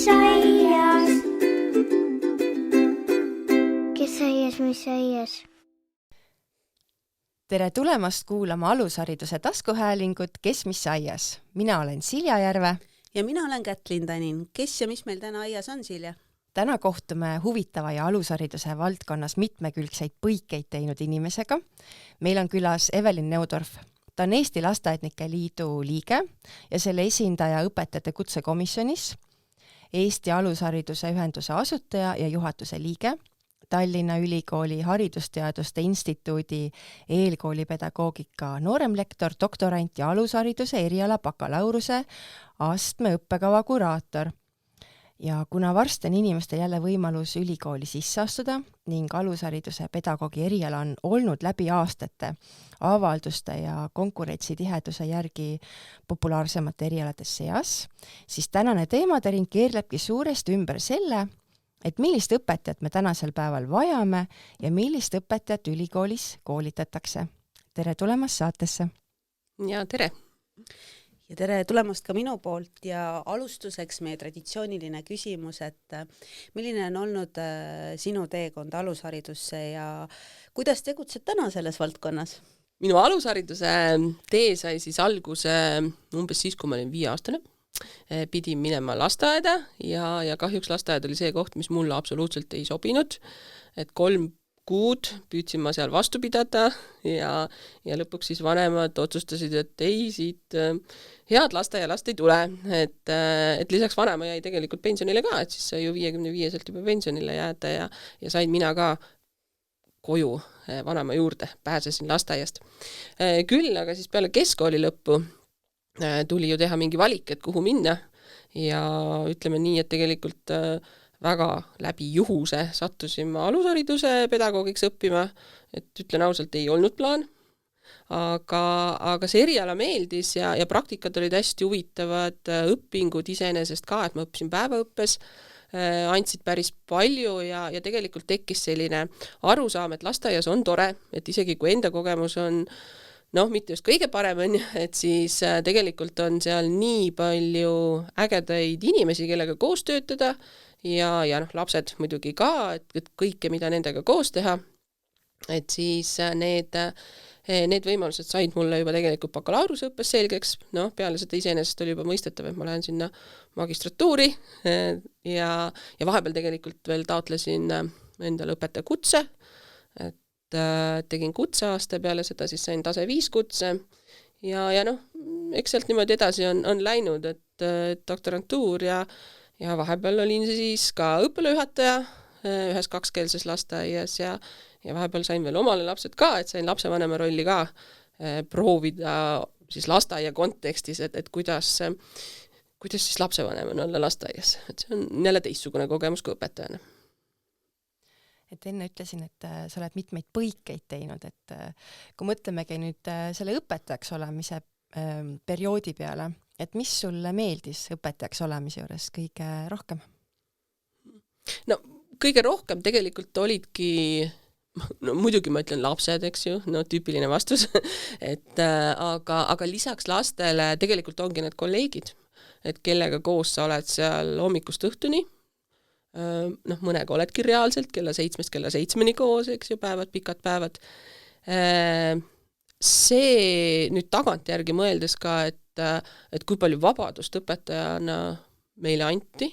aias? Kes aias, mis aias? Tere tulemast kuulama alushariduse taskuhäälingut Kes mis aias. Mina olen Silja Järve. Ja mina olen Kätlin Tanin. Kes ja mis meil täna aias on, Silja? Täna kohtume huvitava ja alushariduse valdkonnas mitmekülgseid põikeid teinud inimesega. Meil on külas Evelin Neudorf. Ta on Eesti Lasteaednike Liidu liige ja selle esindaja õpetajate kutsekomisjonis, Eesti Alushariduse Ühenduse asutaja ja juhatuse liige, Tallinna Ülikooli Haridusteaduste Instituudi eelkoolipedagoogika nooremlektor, doktorant ja alushariduse eriala bakalaureuse astme õppekava kuraator. Ja kuna varsti on inimestel jälle võimalus ülikooli sisse astuda ning alushariduse pedagoogi eriala on olnud läbi aastate avalduste ja konkurentsitiheduse järgi populaarsemate erialade seas, siis tänane teemadering keerlebki suuresti ümber selle, et millist õpetajat me tänasel päeval vajame ja millist õpetajat ülikoolis koolitatakse. Tere tulemast saatesse! Ja tere! Ja tere tulemast ka minu poolt ja alustuseks meie traditsiooniline küsimus, et milline on olnud sinu teekond alusharidusse ja kuidas tegutsed täna selles valdkonnas? Minu alushariduse tee sai siis alguse umbes siis, kui ma olin 5-aastane. Pidin minema lasteaeda ja kahjuks lasteaed oli see koht, mis mulle absoluutselt ei sobinud, et 3 kuud püüdsin ma seal vastu pidada ja lõpuks siis vanemad otsustasid, et ei, siit head lasteaialast ei tule, et lisaks vanema jäi tegelikult pensionile ka, et siis sai ju 55-selt juba pensionile jääda ja sain mina ka koju vanema juurde, pääsesin lasteaiast. Küll aga siis peale keskkooli lõppu tuli ju teha mingi valik, et kuhu minna ja ütleme nii, et tegelikult väga läbi juhuse sattusin ma alushariduse pedagoogiks õppima, et ütlen ausalt, ei olnud plaan, aga see eriala meeldis ja praktikad olid hästi huvitavad, õpingud iseenesest ka, et ma õppisin päevaõppes, andsid päris palju ja tegelikult tekkis selline arusaam, et lasteaias on tore, et isegi kui enda kogemus on mitte just kõige parem on, et siis tegelikult on seal nii palju ägedaid inimesi, kellega koos töötada ja lapsed muidugi ka, et kõike, mida nendega koos teha, et siis need võimalused said mulle juba tegelikult bakalaureuseõppes selgeks, peale seda iseenesest oli juba mõistetav, et ma lähen sinna magistratuuri ja vahepeal tegelikult veel taotlesin endale õpetaja kutse, et tegin kutseaasta peale seda, siis sain tase 5 kutse ja eks sealt niimoodi edasi on läinud, et doktorantuur ja vahepeal olin siis ka õppealajuhataja ühes 2-keelses lasteaias ja vahepeal sain veel omale lapsed ka, et sain lapsevanema rolli ka proovida siis lasteaia kontekstis, et kuidas siis lapsevanem on olla lasteaias. Et see on jälle teistsugune kogemus kui õpetajana. Et enne ütlesin, et sa oled mitmeid põikeid teinud, et kui mõtlemegi nüüd selle õpetajaks olemise perioodi peale, et mis sulle meeldis õpetajaks olemise juures kõige rohkem? Kõige rohkem tegelikult olidki, muidugi ma ütlen lapsed, eks ju, tüüpiline vastus, aga lisaks lastele tegelikult ongi need kolleegid, et kellega koos sa oled seal hommikust õhtuni, mõnega oledki reaalselt kella 7-st kella 7-ni koos, eks ju, pikad päevad. See nüüd tagantjärgi mõeldes ka, et kui palju vabadust õpetajana meile anti,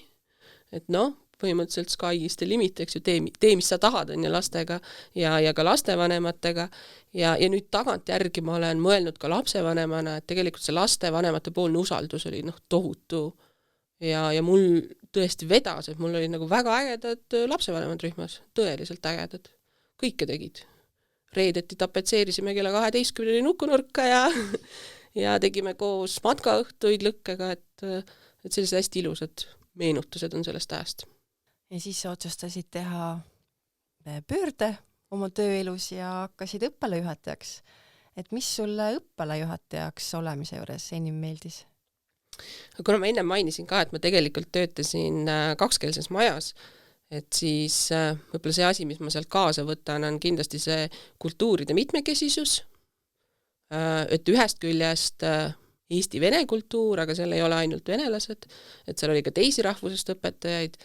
et põhimõtteliselt sky is the limit, eks ju, tee, mis sa tahad, on ja lastega ja ka lastevanematega ja nüüd tagantjärgi ma olen mõelnud ka lapsevanemana, et tegelikult see lastevanemate poolne usaldus oli tohutu ja mul tõesti vedas, et mul oli väga ägedad lapsevanemad rühmas, tõeliselt ägedad, kõike tegid. Reedeti tapetseerisime kella 12 nukunurka ja tegime koos matkaõhtuid lõkkega, et sellised hästi ilusad meenutused on sellest ajast. Ja siis sa otsustasid teha pöörde oma tööelus ja hakkasid õppealajuhatajaks. Et mis sulle õppealajuhatajaks olemise juures enim meeldis? Kuna ma enne mainisin ka, et ma tegelikult töötasin 2-keelses majas, et siis võib-olla see asi, mis ma sealt kaasa võtan, on kindlasti see kultuuride mitmekesisus, et ühest küljest eesti-vene kultuur, aga seal ei ole ainult venelased, et seal oli ka teisi rahvusest õpetajaid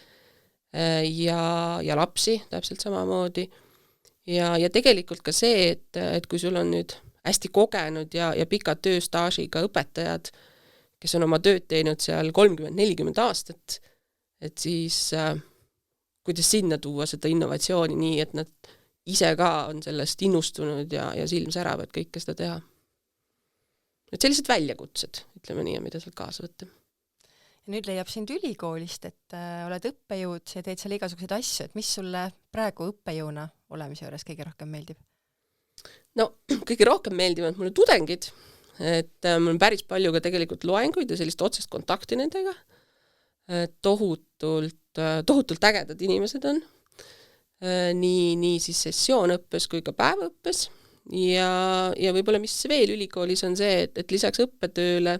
ja lapsi täpselt samamoodi. Ja tegelikult ka see, et kui sul on nüüd hästi kogenud ja pika tööstaažiga õpetajad, kes on oma tööd teinud seal 30-40 aastat, et siis kuidas sinna tuua seda innovatsiooni nii, et nad ise ka on sellest innustunud ja silm säravad kõike seda teha. Et sellised väljakutsed, ütleme nii, mida sealt kaasa võtta. Ja nüüd leiab sind ülikoolist, et oled õppejõud ja teed seal igasuguseid asju, et mis sulle praegu õppejõuna olemise juures kõige rohkem meeldib? No, kõige rohkem meeldivad mulle tudengid, et mul on päris palju ka tegelikult loenguid ja sellist otsest kontakti nendega. Tohutult ägedad inimesed on, nii siis sessioonõppes kui ka päevaõppes. Ja võib-olla mis veel ülikoolis on see, et lisaks õppetööle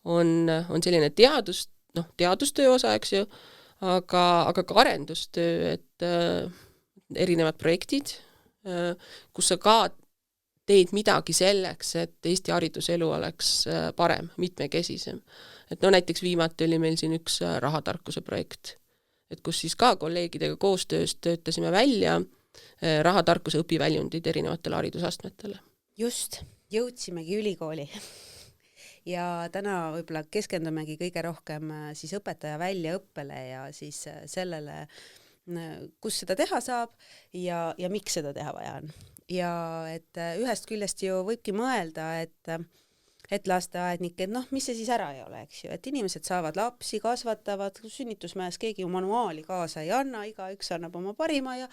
on selline teadustöö osa, eks ju, aga ka arendustöö, et erinevad projektid, kus sa ka teed midagi selleks, et Eesti hariduselu oleks parem, mitmekesisem. Et näiteks viimati oli meil siin üks rahatarkuse projekt, et kus siis ka kolleegidega koostöös töötasime välja rahatarkuse õpiväljundid erinevatele haridusastmetele. Just, jõudsimegi ülikooli ja täna võib-olla keskendumegi kõige rohkem siis õpetaja väljaõppele ja siis sellele, kus seda teha saab ja miks seda teha vaja on. Ja et ühest küljest ju võibki mõelda, et lasteaednik, et mis see siis ära ei ole, eks ju, et inimesed saavad lapsi, kasvatavad, sünnitusmäes keegi ju manuaali kaasa ei anna, igaüks annab oma parima ja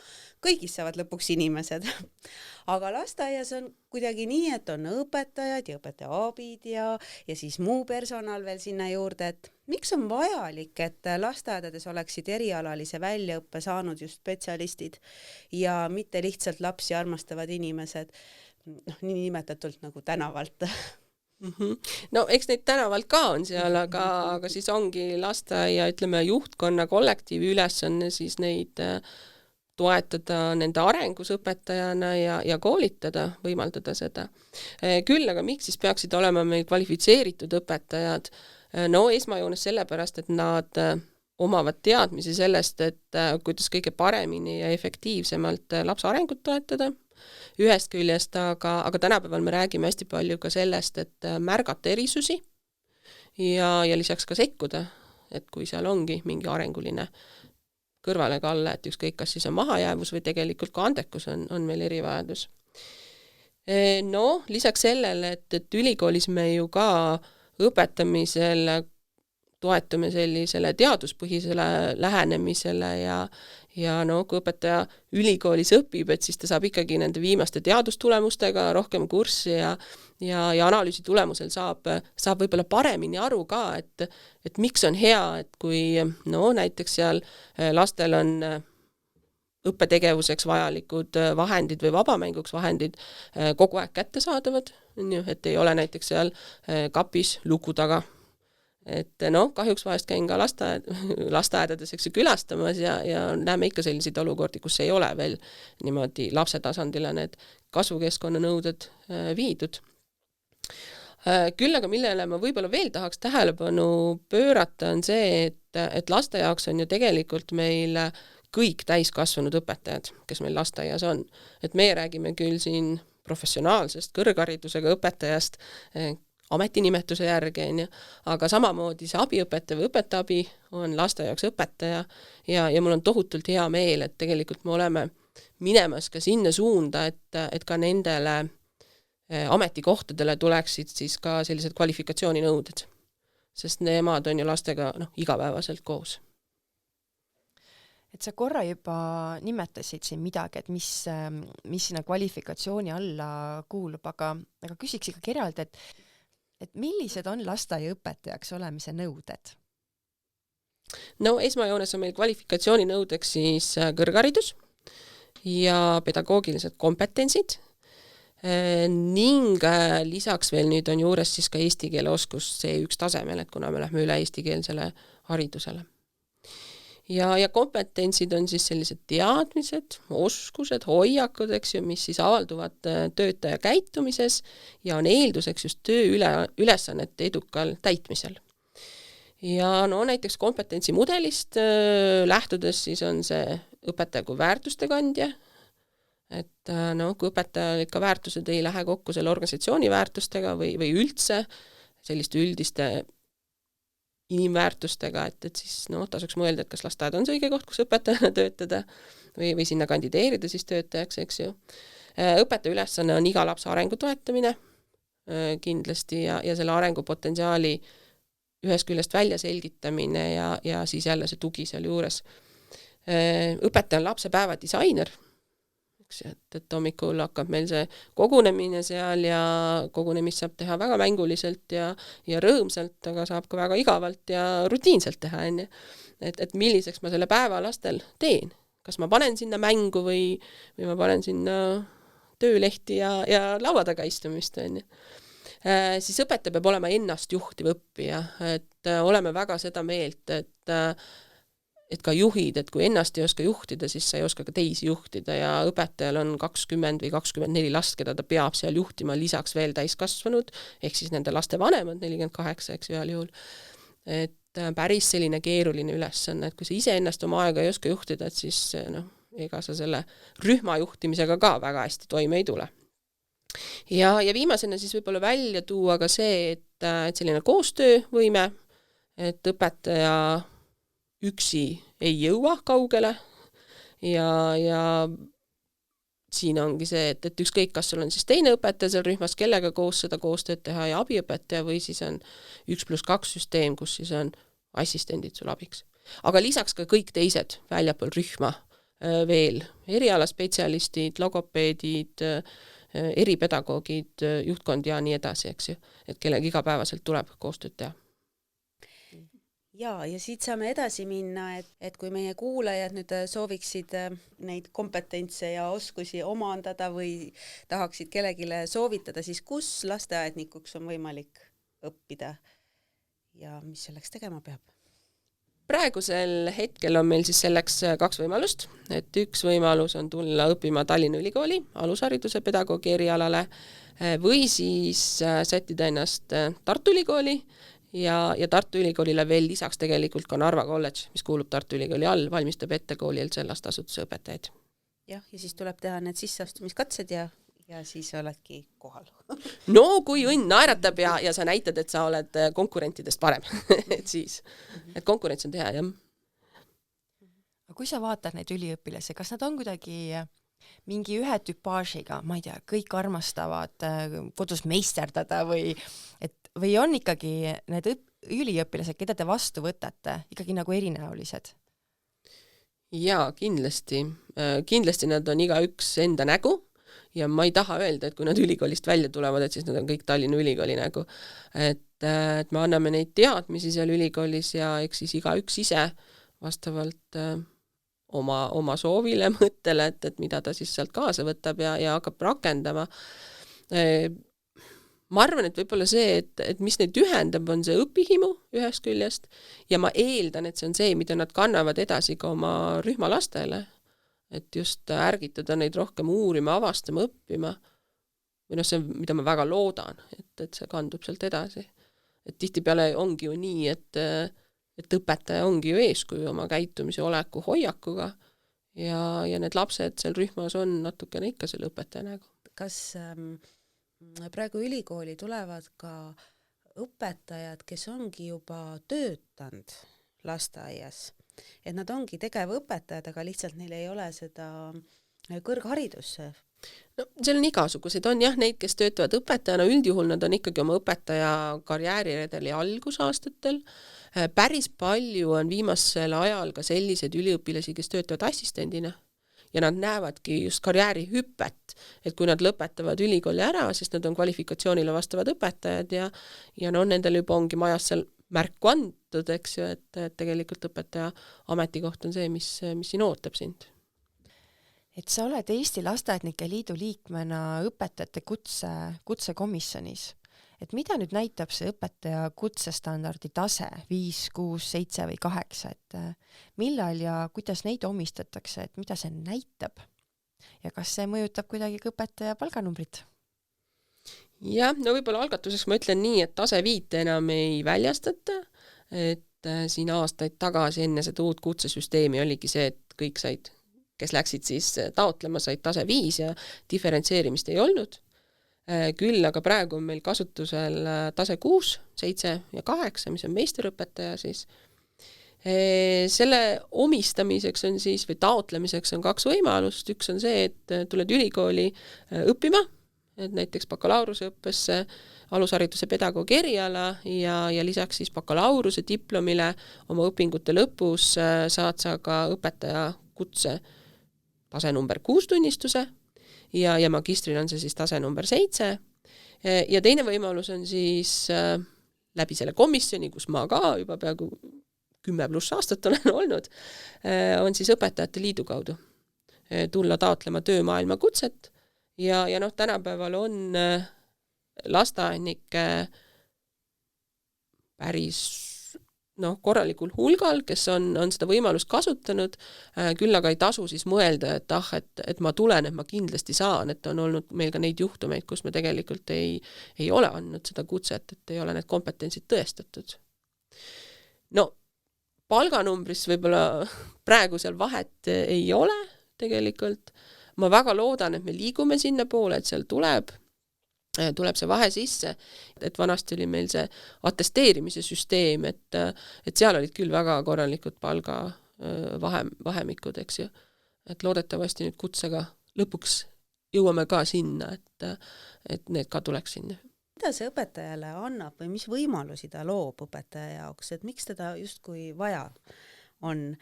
kõigis saavad lõpuks inimesed. Aga lasteaias on kuidagi nii, et on õpetajad ja õpetaja abid ja siis muu personal veel sinna juurde, et miks on vajalik, et lasteaedades oleksid erialalise väljaõppe saanud just spetsialistid ja mitte lihtsalt lapsi armastavad inimesed, nii nimetatult nagu tänavalt. No eks neid tänavalt ka on seal, aga siis ongi lasteaia, ütleme, juhtkonna kollektiivi ülesanne siis neid toetada nende arengus õpetajana ja koolitada, võimaldada seda. Küll, aga miks siis peaksid olema meil kvalifitseeritud õpetajad? No esmajoones sellepärast, et nad omavad teadmisi sellest, et kuidas kõige paremini ja efektiivsemalt lapse arengut toetada. Ühest küljest, aga tänapäeval me räägime hästi palju ka sellest, et märgata erisusi ja lisaks ka sekkuda, et kui seal ongi mingi arenguline kõrvalekalle, et ükskõik, kas siis on mahajäävus või tegelikult ka andekus on meil erivajadus. No, lisaks sellele, et ülikoolis me ju ka õpetamisel toetume sellisele teaduspõhisele lähenemisele ja kui õpetaja ülikoolis õpib, et siis ta saab ikkagi nende viimaste teadustulemustega rohkem kurssi ja analüüsi tulemusel saab võib-olla paremini aru ka, et miks on hea, et kui näiteks seal lastel on õppetegevuseks vajalikud vahendid või vabamänguks vahendid kogu aeg kättesaadavad, et ei ole näiteks seal kapis luku taga. Et kahjuks vahest käin ka lasteaedades külastamas ja näeme ikka selliseid olukordi, kus ei ole veel niimoodi lapse tasandile need kasvukeskkonna nõuded viidud. Küll aga millele ma võib-olla veel tahaks tähelepanu pöörata on see, et laste jaoks on ju tegelikult meil kõik täiskasvanud õpetajad, kes meil lasteaias on. Et meie räägime küll siin professionaalsest kõrgharidusega õpetajast, ametinimetuse järgi, aga samamoodi see abiõpetaja või õpetabi on laste jaoks õpetaja ja mul on tohutult hea meel, et tegelikult me oleme minemas ka sinna suunda, et ka nendele ametikohtadele tuleksid siis ka sellised kvalifikatsiooninõuded, sest nemad on ju lastega igapäevaselt koos. Et sa korra juba nimetasid siin midagi, et mis sinna kvalifikatsiooni alla kuulub, aga küsiks ikka eraldi, et millised on lasteaiaõpetajaks olemise nõuded? No esmajoones on meil kvalifikatsiooninõudeks siis kõrgharidus ja pedagoogilised kompetentsid ning lisaks veel nüüd on juures siis ka eesti keele oskus C1 tasemel, et kuna me lähme üle eestikeelsele haridusele. ja kompetentsid on siis sellised teadmised, oskused, hoiakud, eks ju, mis siis avalduvad töötaja käitumises ja on eelduseks just tööülesannete edukal täitmisel. Ja no näiteks kompetentsimudelist lähtudes siis on see õpetaja kui väärtuste kandja, et no kui õpetajal ikka väärtused ei lähe kokku selle organisatsiooni väärtustega või üldse selliste üldiste inimväärtustega, et siis tasuks mõelda, et kas lasteaed on see õige koht, kus õpetajana töötada või sinna kandideerida siis töötajaks, eks ju. Õpetaja ülesanne on iga lapse arengu toetamine kindlasti ja selle arengupotentsiaali ühest küljest välja selgitamine ja siis jälle see tugi seal juures. Õpetaja on lapsepäeva disainer, et hommikul hakkab meil see kogunemine seal ja kogunemist saab teha väga mänguliselt ja rõõmsalt, aga saab ka väga igavalt ja rutiinselt teha, enne. Et milliseks ma selle päeva lastel teen. Kas ma panen sinna mängu või ma panen sinna töölehti ja laua taga istumist, enne. Siis õpetaja peab olema ennast juhtiv õppija, et oleme väga seda meelt, et ka juhid, et kui ennast ei oska juhtida, siis sa ei oska ka teisi juhtida ja õpetajal on 20 või 24 last, keda ta peab seal juhtima, lisaks veel täiskasvanud, ehk siis nende laste vanemad, 48, eks ühel juhul. Et päris selline keeruline ülesanne, et kui sa ise ennast oma aega ei oska juhtida, et siis ega sa selle rühma juhtimisega ka väga hästi toime ei tule. Ja viimasena siis võib-olla välja tuua ka see, et selline koostöövõime, et õpetaja üksi ei jõua kaugele ja siin ongi see, et ükskõik, kas sul on siis teine õpetaja seal rühmas, kellega koos seda koostööd teha ja abiõpetaja või siis on 1+2 süsteem, kus siis on assistendid sul abiks. Aga lisaks ka kõik teised väljapool rühma veel, erialaspetsialistid, logopeedid, eripedagoogid, juhtkond ja nii edasi, eks ju, et kellega igapäevaselt tuleb koostööd teha. Ja siit saame edasi minna, et kui meie kuulajad nüüd sooviksid neid kompetentse ja oskusi omandada või tahaksid kellegile soovitada, siis kus lasteaednikuks on võimalik õppida ja mis selleks tegema peab? Praegusel hetkel on meil siis selleks 2 võimalust, et üks võimalus on tulla õppima Tallinna Ülikooli alushariduse pedagoogi erialale või siis sättida ennast Tartu Ülikooli ja Tartu Ülikoolile veel lisaks tegelikult ka Narva College, mis kuulub Tartu Ülikooli all, valmistab ette koolieelse lasteasutuse õpetajaid. Jah, ja siis tuleb teha need sisseastumiskatsed ja siis oledki kohal. No kui õnn naeratab ja sa näitad, et sa oled konkurentidest parem, et siis, et konkurents on teha, jah. Kui sa vaatad neid üliõpilasi, kas nad on kuidagi mingi ühe tüpaažiga, ma ei tea, kõik armastavad kodus meisterdada või on ikkagi need üliõpilased, keda te vastu võtate, ikkagi nagu erinäolised? Jaa, kindlasti. Kindlasti nad on igaüks enda nägu ja ma ei taha öelda, et kui nad ülikoolist välja tulevad, et siis nad on kõik Tallinna Ülikooli nägu. Et me anname neid teadmisi seal ülikoolis ja eks siis igaüks ise vastavalt oma soovile, mõttele, et mida ta siis sealt kaasa võtab ja hakkab rakendama. Ma arvan, et võib-olla see, et mis neid ühendab, on see õpihimu ühest küljest ja ma eeldan, et see on see, mida nad kannavad edasi ka oma rühmalastele, et just ärgitada neid rohkem uurima, avastama, õppima. Või see, mida ma väga loodan, et see kandub sealt edasi. Et tihtipeale ongi ju nii, et õpetaja ongi ju eeskuju oma käitumise oleku hoiakuga ja need lapsed seal rühmas on natukene ikka selle õpetaja nägu. Kas praegu ülikooli tulevad ka õpetajad, kes ongi juba töötanud lasteaias, et nad ongi tegevõpetajad, aga lihtsalt neil ei ole seda kõrgharidusse? No, seal on igasuguseid, on jah neid, kes töötavad õpetajana, üldjuhul nad on ikkagi oma õpetaja karjääriredeli algusaastatel. Päris palju on viimasel ajal ka selliseid üliõpilasi, kes töötavad assistendina ja nad näevadki just karjäärihüppet, et kui nad lõpetavad ülikooli ära, siis nad on kvalifikatsioonile vastavad õpetajad ja nendel juba ongi majas seal märku antud, eks ju, et tegelikult õpetaja ametikoht on see, mis siin ootab sind. Et sa oled Eesti Lasteaednike Liidu liikmena õpetajate kutsekomisjonis. et mida nüüd näitab see õpetaja kutsestandardi tase 5, 6, 7 või 8, et millal ja kuidas neid omistatakse, et mida see näitab ja kas see mõjutab kuidagi ka õpetaja palganumbrit? Jah, no võib-olla algatuseks ma ütlen nii, et tase 5 enam ei väljastata, et siin aastaid tagasi enne seda uut kutsesüsteemi oligi see, et kõik said, kes läksid siis taotlema, said tase 5 ja diferentseerimist ei olnud. Küll aga praegu on meil kasutusel tase 6, 7 ja 8, mis on meisterõpetaja siis. Selle omistamiseks on siis, või taotlemiseks on 2 võimalust. Üks on see, et tuled ülikooli õppima, et näiteks bakalaureuseõppesse alushariduse pedagoogi eriala ja lisaks siis bakalaureuse diplomile oma õpingute lõpus saad sa ka õpetaja kutse tase number 6 tunnistuse ja magistril on see siis tase number 7. Ja teine võimalus on siis läbi selle komisjoni, kus ma ka juba peaaegu 10+ aastat olen olnud, on siis õpetajate liidu kaudu tulla taotlema töömaailma kutset ja tänapäeval on lasteaednikke päris korralikul hulgal, kes on seda võimalust kasutanud, küll aga ei tasu siis mõelda, et ma tulen, et ma kindlasti saan, et on olnud meil ka neid juhtumeid, kus me tegelikult ei ole andnud seda kutset, et ei ole need kompetentsid tõestatud. Palganumbris võib-olla praegu seal vahet ei ole tegelikult. Ma väga loodan, et me liigume sinna poole, et seal tuleb see vahe sisse, et vanasti oli meil see atesteerimise süsteem, et seal olid küll väga korralikud palga vahemikud, eks ju. Et loodetavasti nüüd kutsega lõpuks jõuame ka sinna, et need ka tuleks sinna. Mida see õpetajale annab või mis võimalusi ta loob õpetaja jaoks, et miks teda justkui vaja on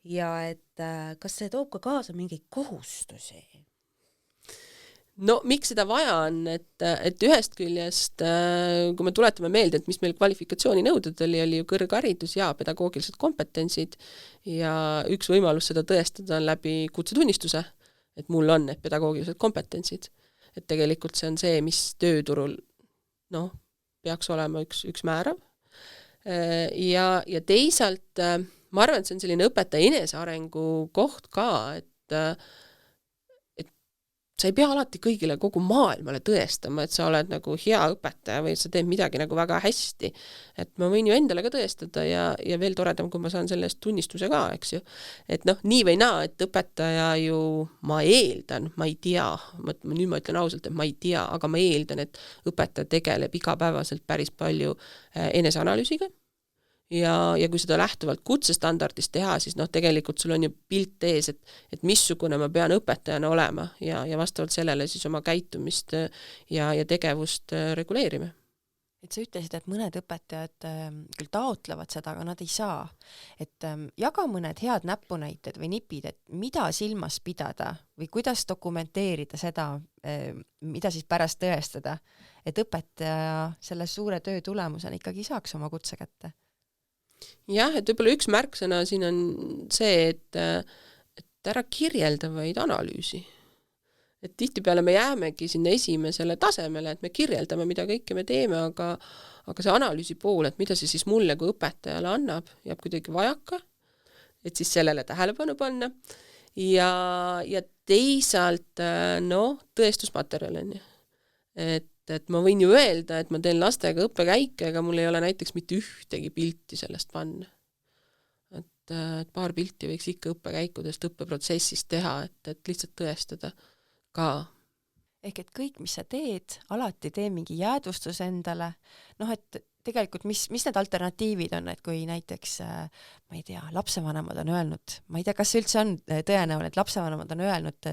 ja et kas see toob ka kaasa mingeid kohustusi? No miks seda vaja on, et ühest küljest, kui me tuletame meelde, et mis meil kvalifikatsiooninõuded oli ju kõrgharidus ja pedagoogilised kompetentsid ja üks võimalus seda tõestada on läbi kutsetunnistuse, et mul on need pedagoogilised kompetentsid. Et tegelikult see on see, mis tööturul peaks olema üks määrav. Ja teisalt ma arvan, et see on selline õpetaja enesearengu koht ka, et sa ei pea alati kõigile kogu maailmale tõestama, et sa oled nagu hea õpetaja või sa teed midagi nagu väga hästi. Et ma võin ju endale ka tõestada ja veel toredam, kui ma saan sellest tunnistuse ka, eks ju. Et nii või naa, et õpetaja ju, ma eeldan, ma ei tea, nüüd ma ütlen ausalt, et ma ei tea, aga ma eeldan, et õpetaja tegeleb igapäevaselt päris palju eneseanalüüsiga. Ja kui seda lähtuvalt kutsestandardist teha, siis tegelikult sul on ju pilt ees, et missugune ma pean õpetajana olema ja vastavalt sellele siis oma käitumist ja tegevust reguleerime. Et sa ütlesid, et mõned õpetajad küll taotlevad seda, aga nad ei saa. Et jaga mõned head näpunäited või nipid, et mida silmas pidada või kuidas dokumenteerida seda, mida siis pärast tõestada, et õpetaja selle suure töö tulemusena ikkagi saaks oma kutse kätte. Jah, et võib-olla üks märksõna siin on see, et ära kirjelda vaid analüüsi. Et tihtipeale me jäämegi sinna esimesele tasemele, et me kirjeldame, mida kõike me teeme, aga see analüüsi pool, et mida see siis mulle kui õpetajale annab, jääb kuidagi vajaka, et siis sellele tähelepanu panna. Ja teisalt, tõestusmaterjal on ju. Et ma võin ju öelda, et ma teen lastega õppekäike, aga mul ei ole näiteks mitte ühtegi pilti sellest panna. Et paar pilti võiks ikka õppekäikudest, õppeprotsessist teha, et lihtsalt tõestada ka. Ehk et kõik, mis sa teed, alati tee mingi jäädvustus endale. Et tegelikult mis need alternatiivid on, et kui näiteks, ma ei tea, lapsevanemad on öelnud, ma ei tea, kas üldse on tõenäoline, et lapsevanemad on öelnud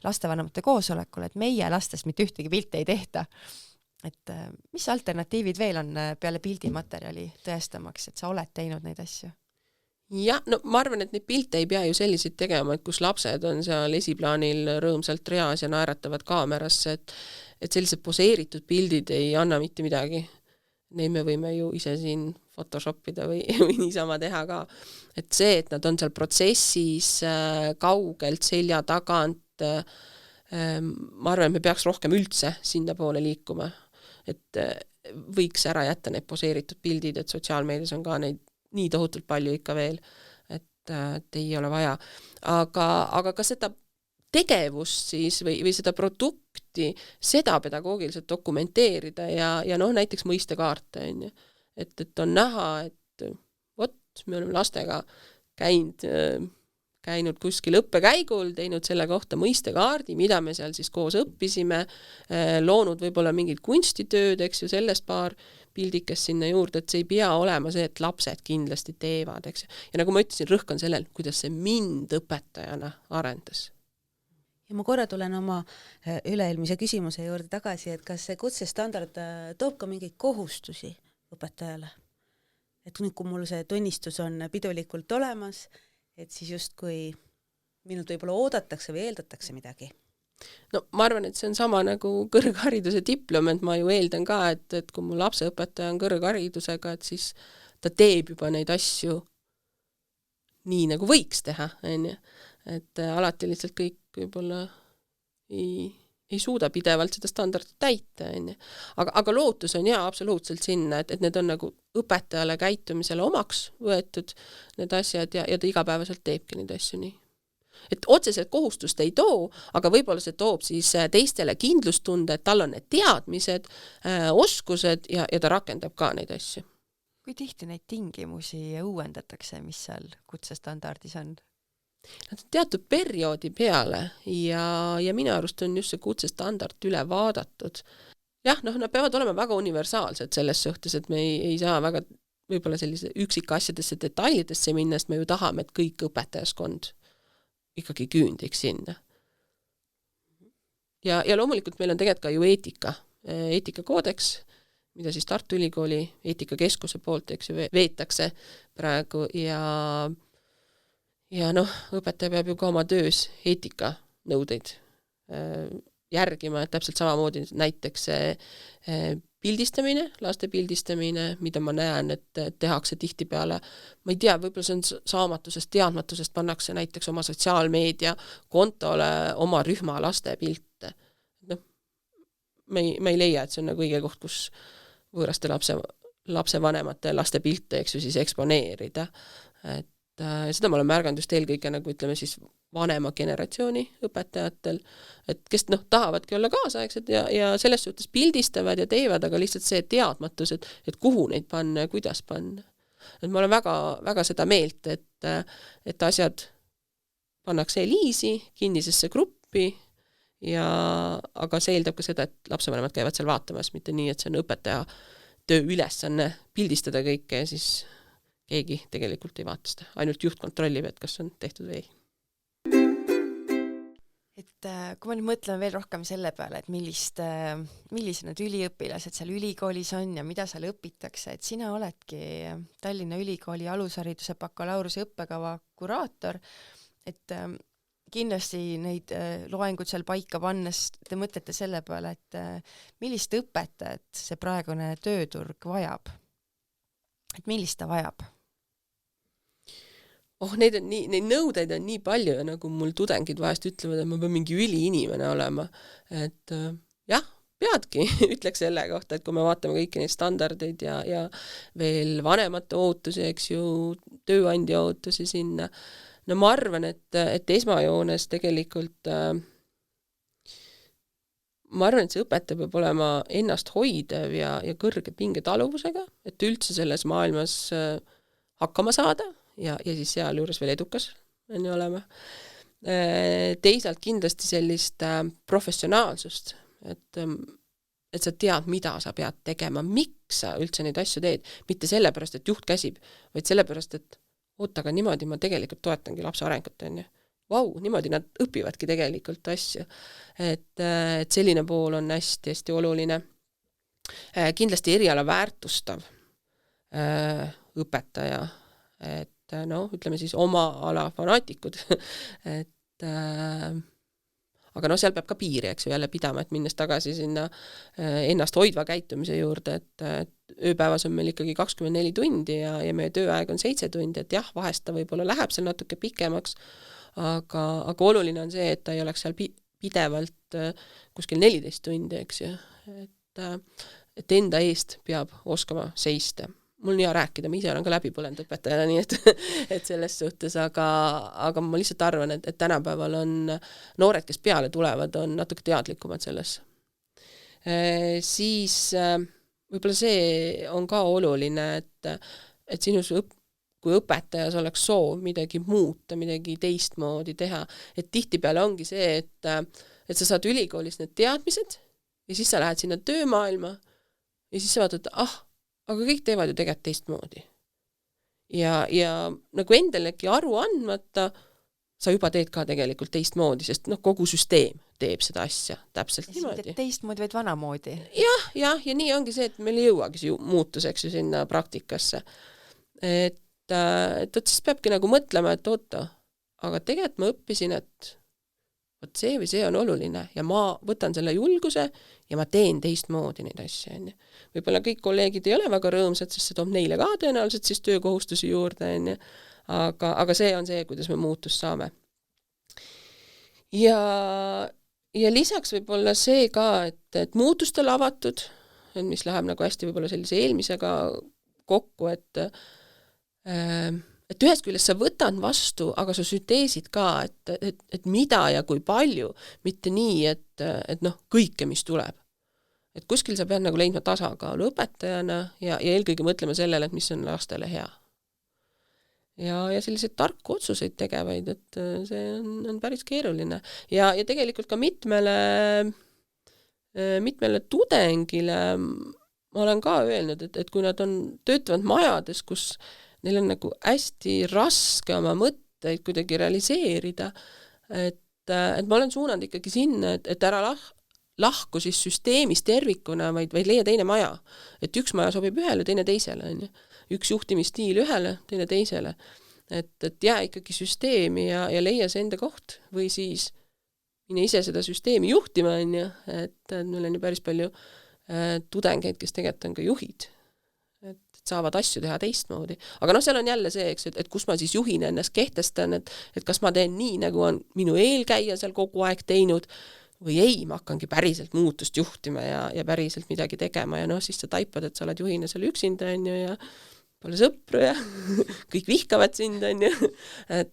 lastevanemate koosolekul, et meie lastest mitte ühtegi pilti ei tehta. Et mis alternatiivid veel on peale pildimaterjali tõestamaks, et sa oled teinud neid asju? Jah, ma arvan, et neid pilte ei pea ju selliseid tegema, et kus lapsed on seal esiplaanil rõõmsalt reas ja naeratavad kaamerasse, et sellised poseeritud pildid ei anna mitte midagi. Neid me võime ju ise siin photoshopida või niisama teha ka. Et see, et nad on seal protsessis kaugelt selja tagant, ma arvan, et me peaks rohkem üldse sinna poole liikuma. Et võiks ära jätta need poseeritud pildid, et sotsiaalmeedias on ka neid nii tohutult palju ikka veel, et ei ole vaja. Aga ka seda tegevust siis või seda produkti, seda pedagoogiliselt dokumenteerida ja näiteks mõistekaarte, on ju. Et on näha, et me oleme lastega käinud kuskil õppekäigul, teinud selle kohta mõistekaardi, mida me seal siis koos õppisime, loonud võib-olla mingid kunstitööd, eks ju, sellest paar pildikest sinna juurde, et see ei pea olema see, et lapsed kindlasti teevad, eks ju. Ja nagu ma ütlesin, rõhk on sellel, kuidas see mind õpetajana arendas. Ja ma korra tulen oma üleelmise küsimuse juurde tagasi, et kas see kutsestandard toob ka mingeid kohustusi õpetajale? Et nüüd, kui mul see tunnistus on pidulikult olemas, et siis justkui minult võib-olla oodatakse või eeldatakse midagi? No ma arvan, et see on sama nagu kõrghariduse diplom, et ma ju eeldan ka, et kui mu lapseõpetaja on kõrgharidusega, et siis ta teeb juba neid asju nii, nagu võiks teha, on ju. Et alati lihtsalt kõik võib-olla ei suuda pidevalt seda standardit täita, on ju. Aga lootus on absoluutselt sinna, et need on nagu õpetajale käitumisele omaks võetud need asjad ja ta igapäevaselt teebki neid asju nii. Et otseselt kohustust ei too, aga võib-olla see toob siis teistele kindlustunde, et tal on need teadmised, oskused ja ta rakendab ka neid asju. Kui tihti neid tingimusi uuendatakse, mis seal kutsestandardis on? Teatud perioodi peale ja minu arust on just see kutsestandard üle vaadatud. Jah, nad peavad olema väga universaalsed selles suhtes, et me ei saa väga võib-olla sellise üksikasjadesse detailidesse minna, sest me ju tahame, et kõik õpetajaskond ikkagi küündiks sinna. Ja loomulikult meil on tegelikult ka ju eetikakoodeks, mida siis Tartu Ülikooli eetikakeskuse poolt, eks ju, veetakse praegu ja õpetaja peab ju ka oma töös eetikanõudeid järgima, et täpselt samamoodi näiteks pildistamine, laste pildistamine, mida ma näen, et tehakse tihtipeale, ma ei tea, võib-olla see on saamatusest, teadmatusest pannakse näiteks oma sotsiaalmeedia kontole oma rühma laste pilte. Me ei leia, et see on nagu õige koht, kus võõraste lapsevanemate laste pilte, eks ju, siis eksponeerida. Et seda ma olen märganud just eelkõige nagu ütleme siis vanema generatsiooni õpetajatel, et kes tahavadki olla kaasaegsed ja selles suhtes pildistavad ja teevad, aga lihtsalt see teadmatus, et kuhu neid panna ja kuidas panna. Et ma olen väga, väga seda meelt, et asjad pannakse liisi, kinnisesse gruppi, aga see eeldab ka seda, et lapsevanemad käivad seal vaatamas, mitte nii, et see on õpetaja töö ülesanne pildistada kõike ja siis keegi tegelikult ei vaata seda. Ainult juht kontrollib, et kas on tehtud või ei. Et kui ma nüüd mõtlen veel rohkem selle peale, et millised need üliõpilased seal ülikoolis on ja mida seal õpitakse, et sina oledki Tallinna Ülikooli alushariduse bakalaureuse õppekava kuraator, et kindlasti neid loengud seal paika pannes te mõtlete selle peale, et millist õpetajat see praegune tööturg vajab? Et millist ta vajab? Neid nõudeid on nii palju ja nagu mul tudengid vahest ütlevad, et ma pean mingi üliinimene olema. Et jah, peadki, ütleks selle kohta, et kui me vaatame kõiki neid standardeid ja veel vanemate ootusi, eks ju, tööandja ootusi sinna. No ma arvan, et esmajoones tegelikult ma arvan, et see õpetaja peab olema ennast hoidev ja kõrge pingetaluvusega, et üldse selles maailmas hakkama saada ja siis seal juures veel edukas on ju olema. Teisalt kindlasti sellist professionaalsust, et sa tead, mida sa pead tegema, miks sa üldse neid asju teed, mitte sellepärast, et juht käsib, vaid sellepärast, et aga niimoodi ma tegelikult toetangi lapse arengut, on ju. Vau, niimoodi nad õpivadki tegelikult asju. Et selline pool on hästi oluline. Kindlasti eriala väärtustav õpetaja, et ütleme siis oma ala fanaatikud, et aga seal peab ka piiri, eks ju, jälle pidama, et minnes tagasi sinna ennast hoidva käitumise juurde, et ööpäevas on meil ikkagi 24 tundi ja meie tööaeg on 7 tundi, et jah, vahest ta võib-olla läheb seal natuke pikemaks, aga oluline on see, et ta ei oleks seal pidevalt kuskil 14 tundi, eks ju, et enda eest peab oskama seista. Mul on hea rääkida, ma ise olen ka läbi põlenud õpetajana, nii et selles suhtes, aga ma lihtsalt arvan, et tänapäeval on noored, kes peale tulevad, on natuke teadlikumad selles. Siis võib-olla see on ka oluline, et sinus kui õpetajas oleks soov midagi muuta, midagi teistmoodi teha, et tihtipeale ongi see, et sa saad ülikoolis need teadmised ja siis sa lähed sinna töömaailma ja siis sa vaatad, aga kõik teevad ju tegelikult teistmoodi. Ja nagu endalegi aru andmata, sa juba teed ka tegelikult teistmoodi, sest kogu süsteem teeb seda asja täpselt ja niimoodi. Teistmoodi, vaid vanamoodi. Ja nii ongi see, et meil ei jõuagi muutuseks ju sinna praktikasse. Et siis peabki nagu mõtlema, et oota, aga tegelikult ma õppisin, et võt see või see on oluline ja ma võtan selle julguse ja ma teen teistmoodi neid asja. Võib-olla kõik kolleegid ei ole väga rõõmsad, sest see toob neile ka tõenäoliselt siis töökohustusi juurde. Aga see on see, kuidas me muutust saame. Ja lisaks võib-olla see ka, et muutustel avatud, mis läheb nagu hästi võib-olla sellise eelmisega kokku, et ühest küljest sa võtad vastu, aga sa süteesid ka, et mida ja kui palju, mitte nii, et kõike, mis tuleb. Et kuskil sa pead nagu leidma tasakaalu õpetajana ja eelkõige mõtlema sellele, et mis on lastele hea. Ja selliseid tarku otsuseid tegevaid, et see on päris keeruline. Ja tegelikult ka mitmele tudengile ma olen ka öelnud, et kui nad töötavad majades, kus neil on nagu hästi raske oma mõtteid kuidagi realiseerida, et ma olen suunanud ikkagi sinna, et ära lahku siis süsteemis tervikuna, vaid leia teine maja. Et üks maja sobib ühele, teine teisele. Üks juhtimisstiil ühele, teine teisele. Et jää ikkagi süsteemi ja leia see enda koht või siis mine ise seda süsteemi juhtima, et meil on ju päris palju tudengeid, kes tegelikult on ka juhid. Et saavad asju teha teistmoodi. Aga seal on jälle see, eks, et kus ma siis juhin ennast kehtestan, et kas ma teen nii, nagu on minu eelkäija seal kogu aeg teinud, või ei, ma hakkangi päriselt muutust juhtima ja päriselt midagi tegema ja siis sa taipad, et sa oled juhina seal üksinda ja pole sõpru ja kõik vihkavad sind,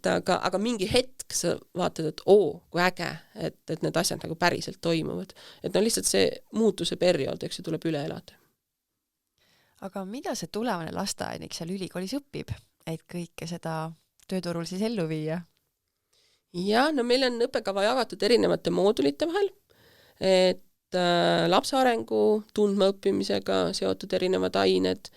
aga mingi hetk sa vaatad, et kui äge, et need asjad nagu päriselt toimuvad. Et lihtsalt see muutuse periood, eks see tuleb üle elada. Aga mida see tulevane lasteaednik seal ülikoolis õpib, et kõike seda tööturul siis ellu viia? Ja, meil on õppekava jagatud erinevate moodulite vahel, et lapse arengu tundmaõppimisega seotud erinevad ained,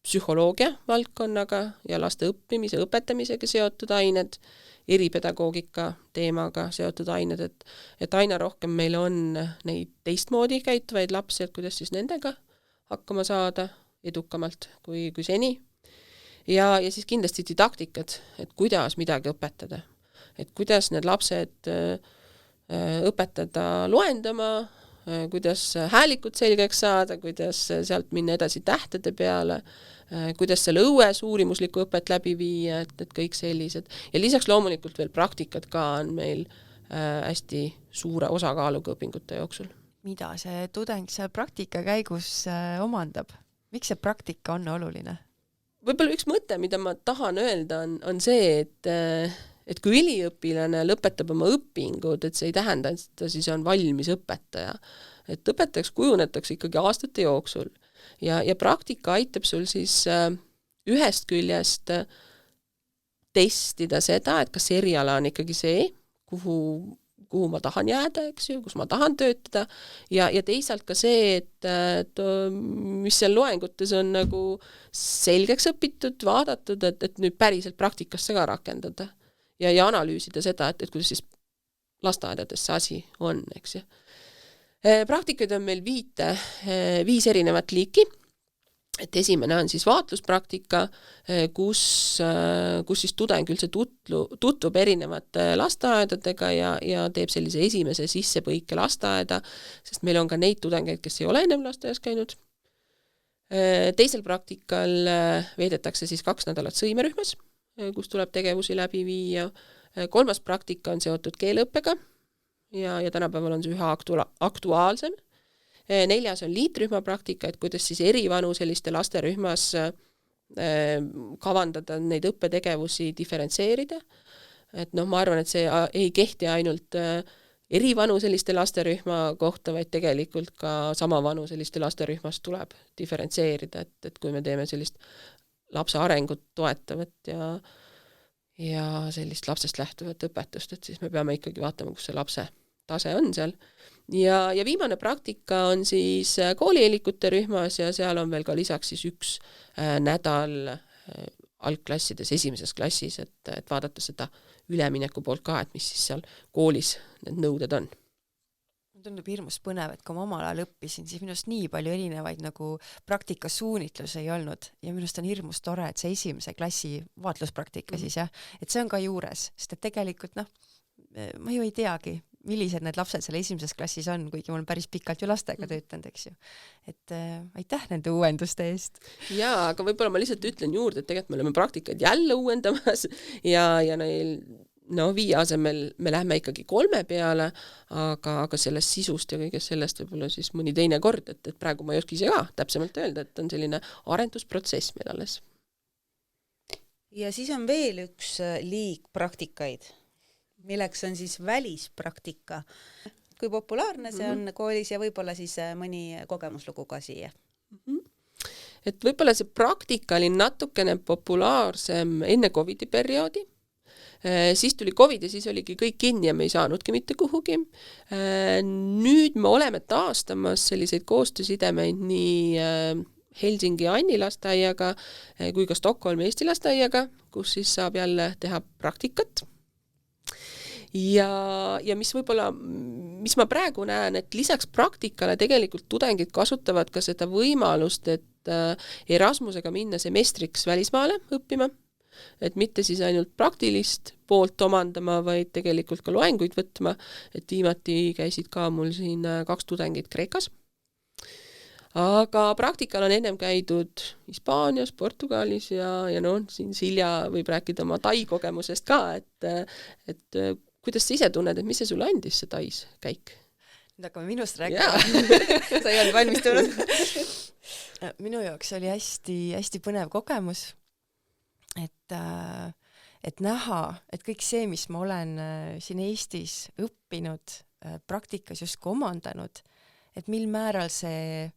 psühholoogia valdkonnaga ja laste õppimise, õpetamisega seotud ained, eripedagoogika teemaga seotud ained, et aina rohkem meil on neid teistmoodi käituvaid lapsi, et kuidas siis nendega hakkama saada edukamalt kui seni. Ja siis kindlasti didaktikad, et kuidas midagi õpetada. Et kuidas need lapsed õpetada loendama, kuidas häälikud selgeks saada, kuidas sealt minna edasi tähtede peale, kuidas selle õues uurimuslikku õpet läbi viia, et kõik sellised. Ja lisaks loomulikult veel praktikad ka on meil hästi suure osakaaluga õpingute jooksul. Mida see tudeng seal praktika käigus omandab? Miks see praktika on oluline? Võib-olla üks mõte, mida ma tahan öelda, on see, et kui üliõpilane lõpetab oma õpingud, et see ei tähenda, et ta siis on valmis õpetaja. Et õpetajaks kujunetakse ikkagi aastate jooksul. Ja praktika aitab sul siis ühest küljest testida seda, et kas eriala on ikkagi see, kuhu ma tahan jääda, eks ju, kus ma tahan töötada ja teisalt ka see, et mis seal loengutes on nagu selgeks õpitud, vaadatud, et nüüd päriselt praktikasse ka rakendada ja analüüsida seda, et kuidas siis lasteaedades see asi on, eks ju. Praktikaid on meil 5 erinevat liiki. Et esimene on siis vaatluspraktika, kus siis tudeng üldse tutvub erinevate lasteaedadega ja teeb sellise esimese sissepõike lasteaeda, sest meil on ka neid tudengeid, kes ei ole ennem lasteaias käinud. Teisel praktikal veedetakse siis 2 nädalat sõimerühmas, kus tuleb tegevusi läbi viia. 3. praktika on seotud keeleõppega ja tänapäeval on see üha aktuaalsem. 4. on liitrühma praktika, et kuidas siis erivanuseliste lasterühmas kavandada neid õppetegevusi, diferentseerida. Et noh, ma arvan, et see ei kehti ainult erivanuseliste lasterühma kohta, vaid tegelikult ka samavanuseliste lasterühmas tuleb diferentseerida, et kui me teeme sellist lapse arengut toetavat ja sellist lapsest lähtuvat õpetust, et siis me peame ikkagi vaatama, kus see lapse tase on seal. Ja viimane praktika on siis koolieelikute rühmas ja seal on veel ka lisaks siis 1 nädal algklassides, 1. klassis, et vaadata seda ülemineku poolt ka, et mis siis seal koolis need nõuded on. Tundub hirmus põnev, et kui ma omal ajal õppisin, siis minust nii palju erinevaid nagu praktikasuunitlusi ei olnud ja minust on hirmus tore, et see 1. klassi vaatluspraktika siis jah, et see on ka juures, sest et tegelikult noh, ma ju ei teagi, millised need lapsed seal 1. klassis on, kuigi ma olen päris pikalt ju lastega töötanud, eks ju. Et aitäh nende uuenduste eest. Jaa, aga võib-olla ma lihtsalt ütlen juurde, et tegelikult me oleme praktikaid jälle uuendamas ja neil 5 asemel me lähme ikkagi 3 peale, aga sellest sisust ja kõigest sellest võib-olla siis mõni teine kord, et praegu ma ei oska ise ka täpsemalt öelda, et on selline arendusprotsess meil alles. Ja siis on veel üks liik praktikaid, milleks on siis välispraktika. Kui populaarne see on koolis ja võib-olla siis mõni kogemuslugu ka siia? Et võib-olla see praktika oli natukene populaarsem enne COVID-i perioodi. Siis tuli COVID ja siis oligi kõik kinni ja me ei saanudki mitte kuhugi. Nüüd me oleme taastamas selliseid koostöösidemeid nii Helsingi Anni lasteaiaga kui ka Stockholmi Eesti lasteaiaga, kus siis saab jälle teha praktikat. Ja mis võib-olla, mis ma praegu näen, et lisaks praktikale tegelikult tudengid kasutavad ka seda võimalust, et Erasmusega minna semestriks välismaale õppima, et mitte siis ainult praktilist poolt omandama, vaid tegelikult ka loenguid võtma, et viimati käisid ka mul siin 2 tudengit Kreekas. Aga praktikal on ennem käidud Hispaanias, Portugalis ja siin Silja võib rääkida oma Tai kogemusest ka, et kuidas sa ise tunned, et mis see sulle andis, see Tais käik? Nüüd hakkame minust rääkima. Sa ei olnud valmistunud. Minu jaoks oli hästi põnev kogemus, et näha, et kõik see, mis ma olen siin Eestis õppinud, praktikas justkui omandanud, et mil määral see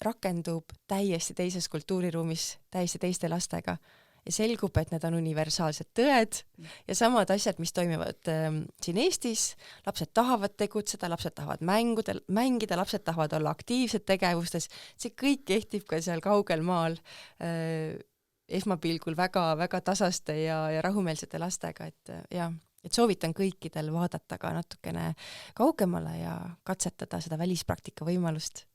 rakendub täiesti teises kultuuriruumis, täiesti teiste lastega. Ja selgub, et need on universaalsed tõed ja samad asjad, mis toimivad siin Eestis. Lapsed tahavad tegutseda, lapsed tahavad mängida, lapsed tahavad olla aktiivsed tegevustes. See kõik kehtib ka seal kaugel maal esmapilgul väga tasaste ja rahumeelsete lastega. Et soovitan kõikidel vaadata ka natukene kaugemale ja katsetada seda välispraktika võimalust.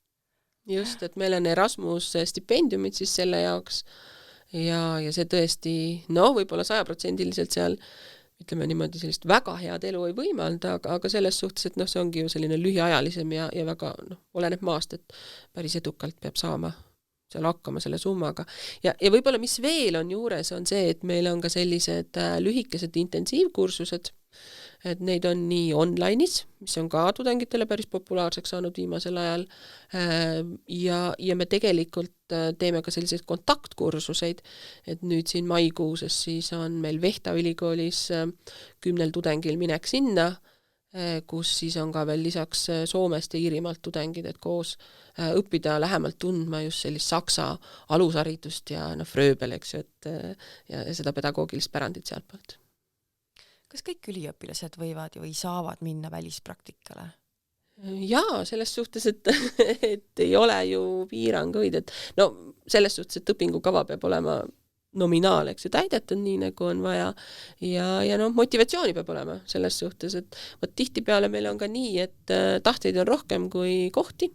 Just, et meil on Erasmus stipendiumid siis selle jaoks. Ja see tõesti, võib-olla 100% seal, ütleme niimoodi, sellist väga head elu ei võimalda, aga selles suhtes, et see ongi ju selline lühiajalisem ja väga oleneb maast, et päris edukalt peab saama seal hakkama selle summaga. Ja võib-olla mis veel on juures, on see, et meil on ka sellised lühikesed intensiivkursused, et neid on nii online'is, mis on ka tudengitele päris populaarseks saanud viimasel ajal, ja me tegelikult teeme ka selliseid kontaktkursuseid, et nüüd siin maikuuses siis on meil Vehta ülikoolis 10 tudengil minek sinna, kus siis on ka veel lisaks Soomest ja Iirimaalt tudengid, et koos õppida lähemalt tundma just sellist saksa alusharidust ja Fröbel, eks ju, ja seda pedagoogilist pärandit sealt poolt. Kas kõik üliõpilased võivad või saavad minna välispraktikale? Jaa, selles suhtes, et ei ole ju piiranguid, et selles suhtes, et õpingukava peab olema nominaal, eks ju, täidetud nii, nagu on vaja ja motivatsiooni peab olema selles suhtes, et tihtipeale meil on ka nii, et tahteid on rohkem kui kohti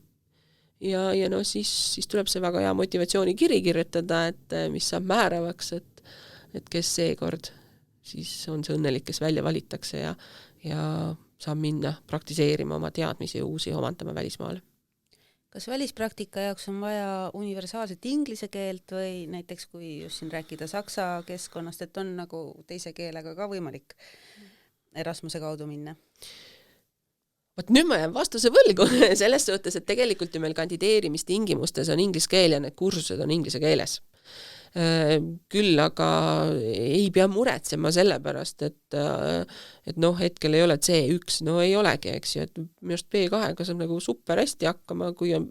ja siis tuleb see väga hea motivatsioonikiri kirjutada, et mis saab määravaks, et kes seekord siis on see õnnelik, kes välja valitakse ja saab minna praktiseerima oma teadmisi ja uusi omandama välismaale. Kas välispraktika jaoks on vaja universaalset inglise keelt või näiteks kui just siin rääkida saksa keskkonnast, et on nagu teise keelega ka võimalik Erasmuse kaudu minna? Vot nüüd ma jään vastuse võlgu selles suhtes, et tegelikult ju meil kandideerimistingimustes on inglise keel ja need kursused on inglise keeles. Küll aga ei pea muretsema selle pärast, et noh, hetkel ei ole C1, no ei olegi, eks ju, et minu arust B2-ga saab nagu super hästi hakkama, kui on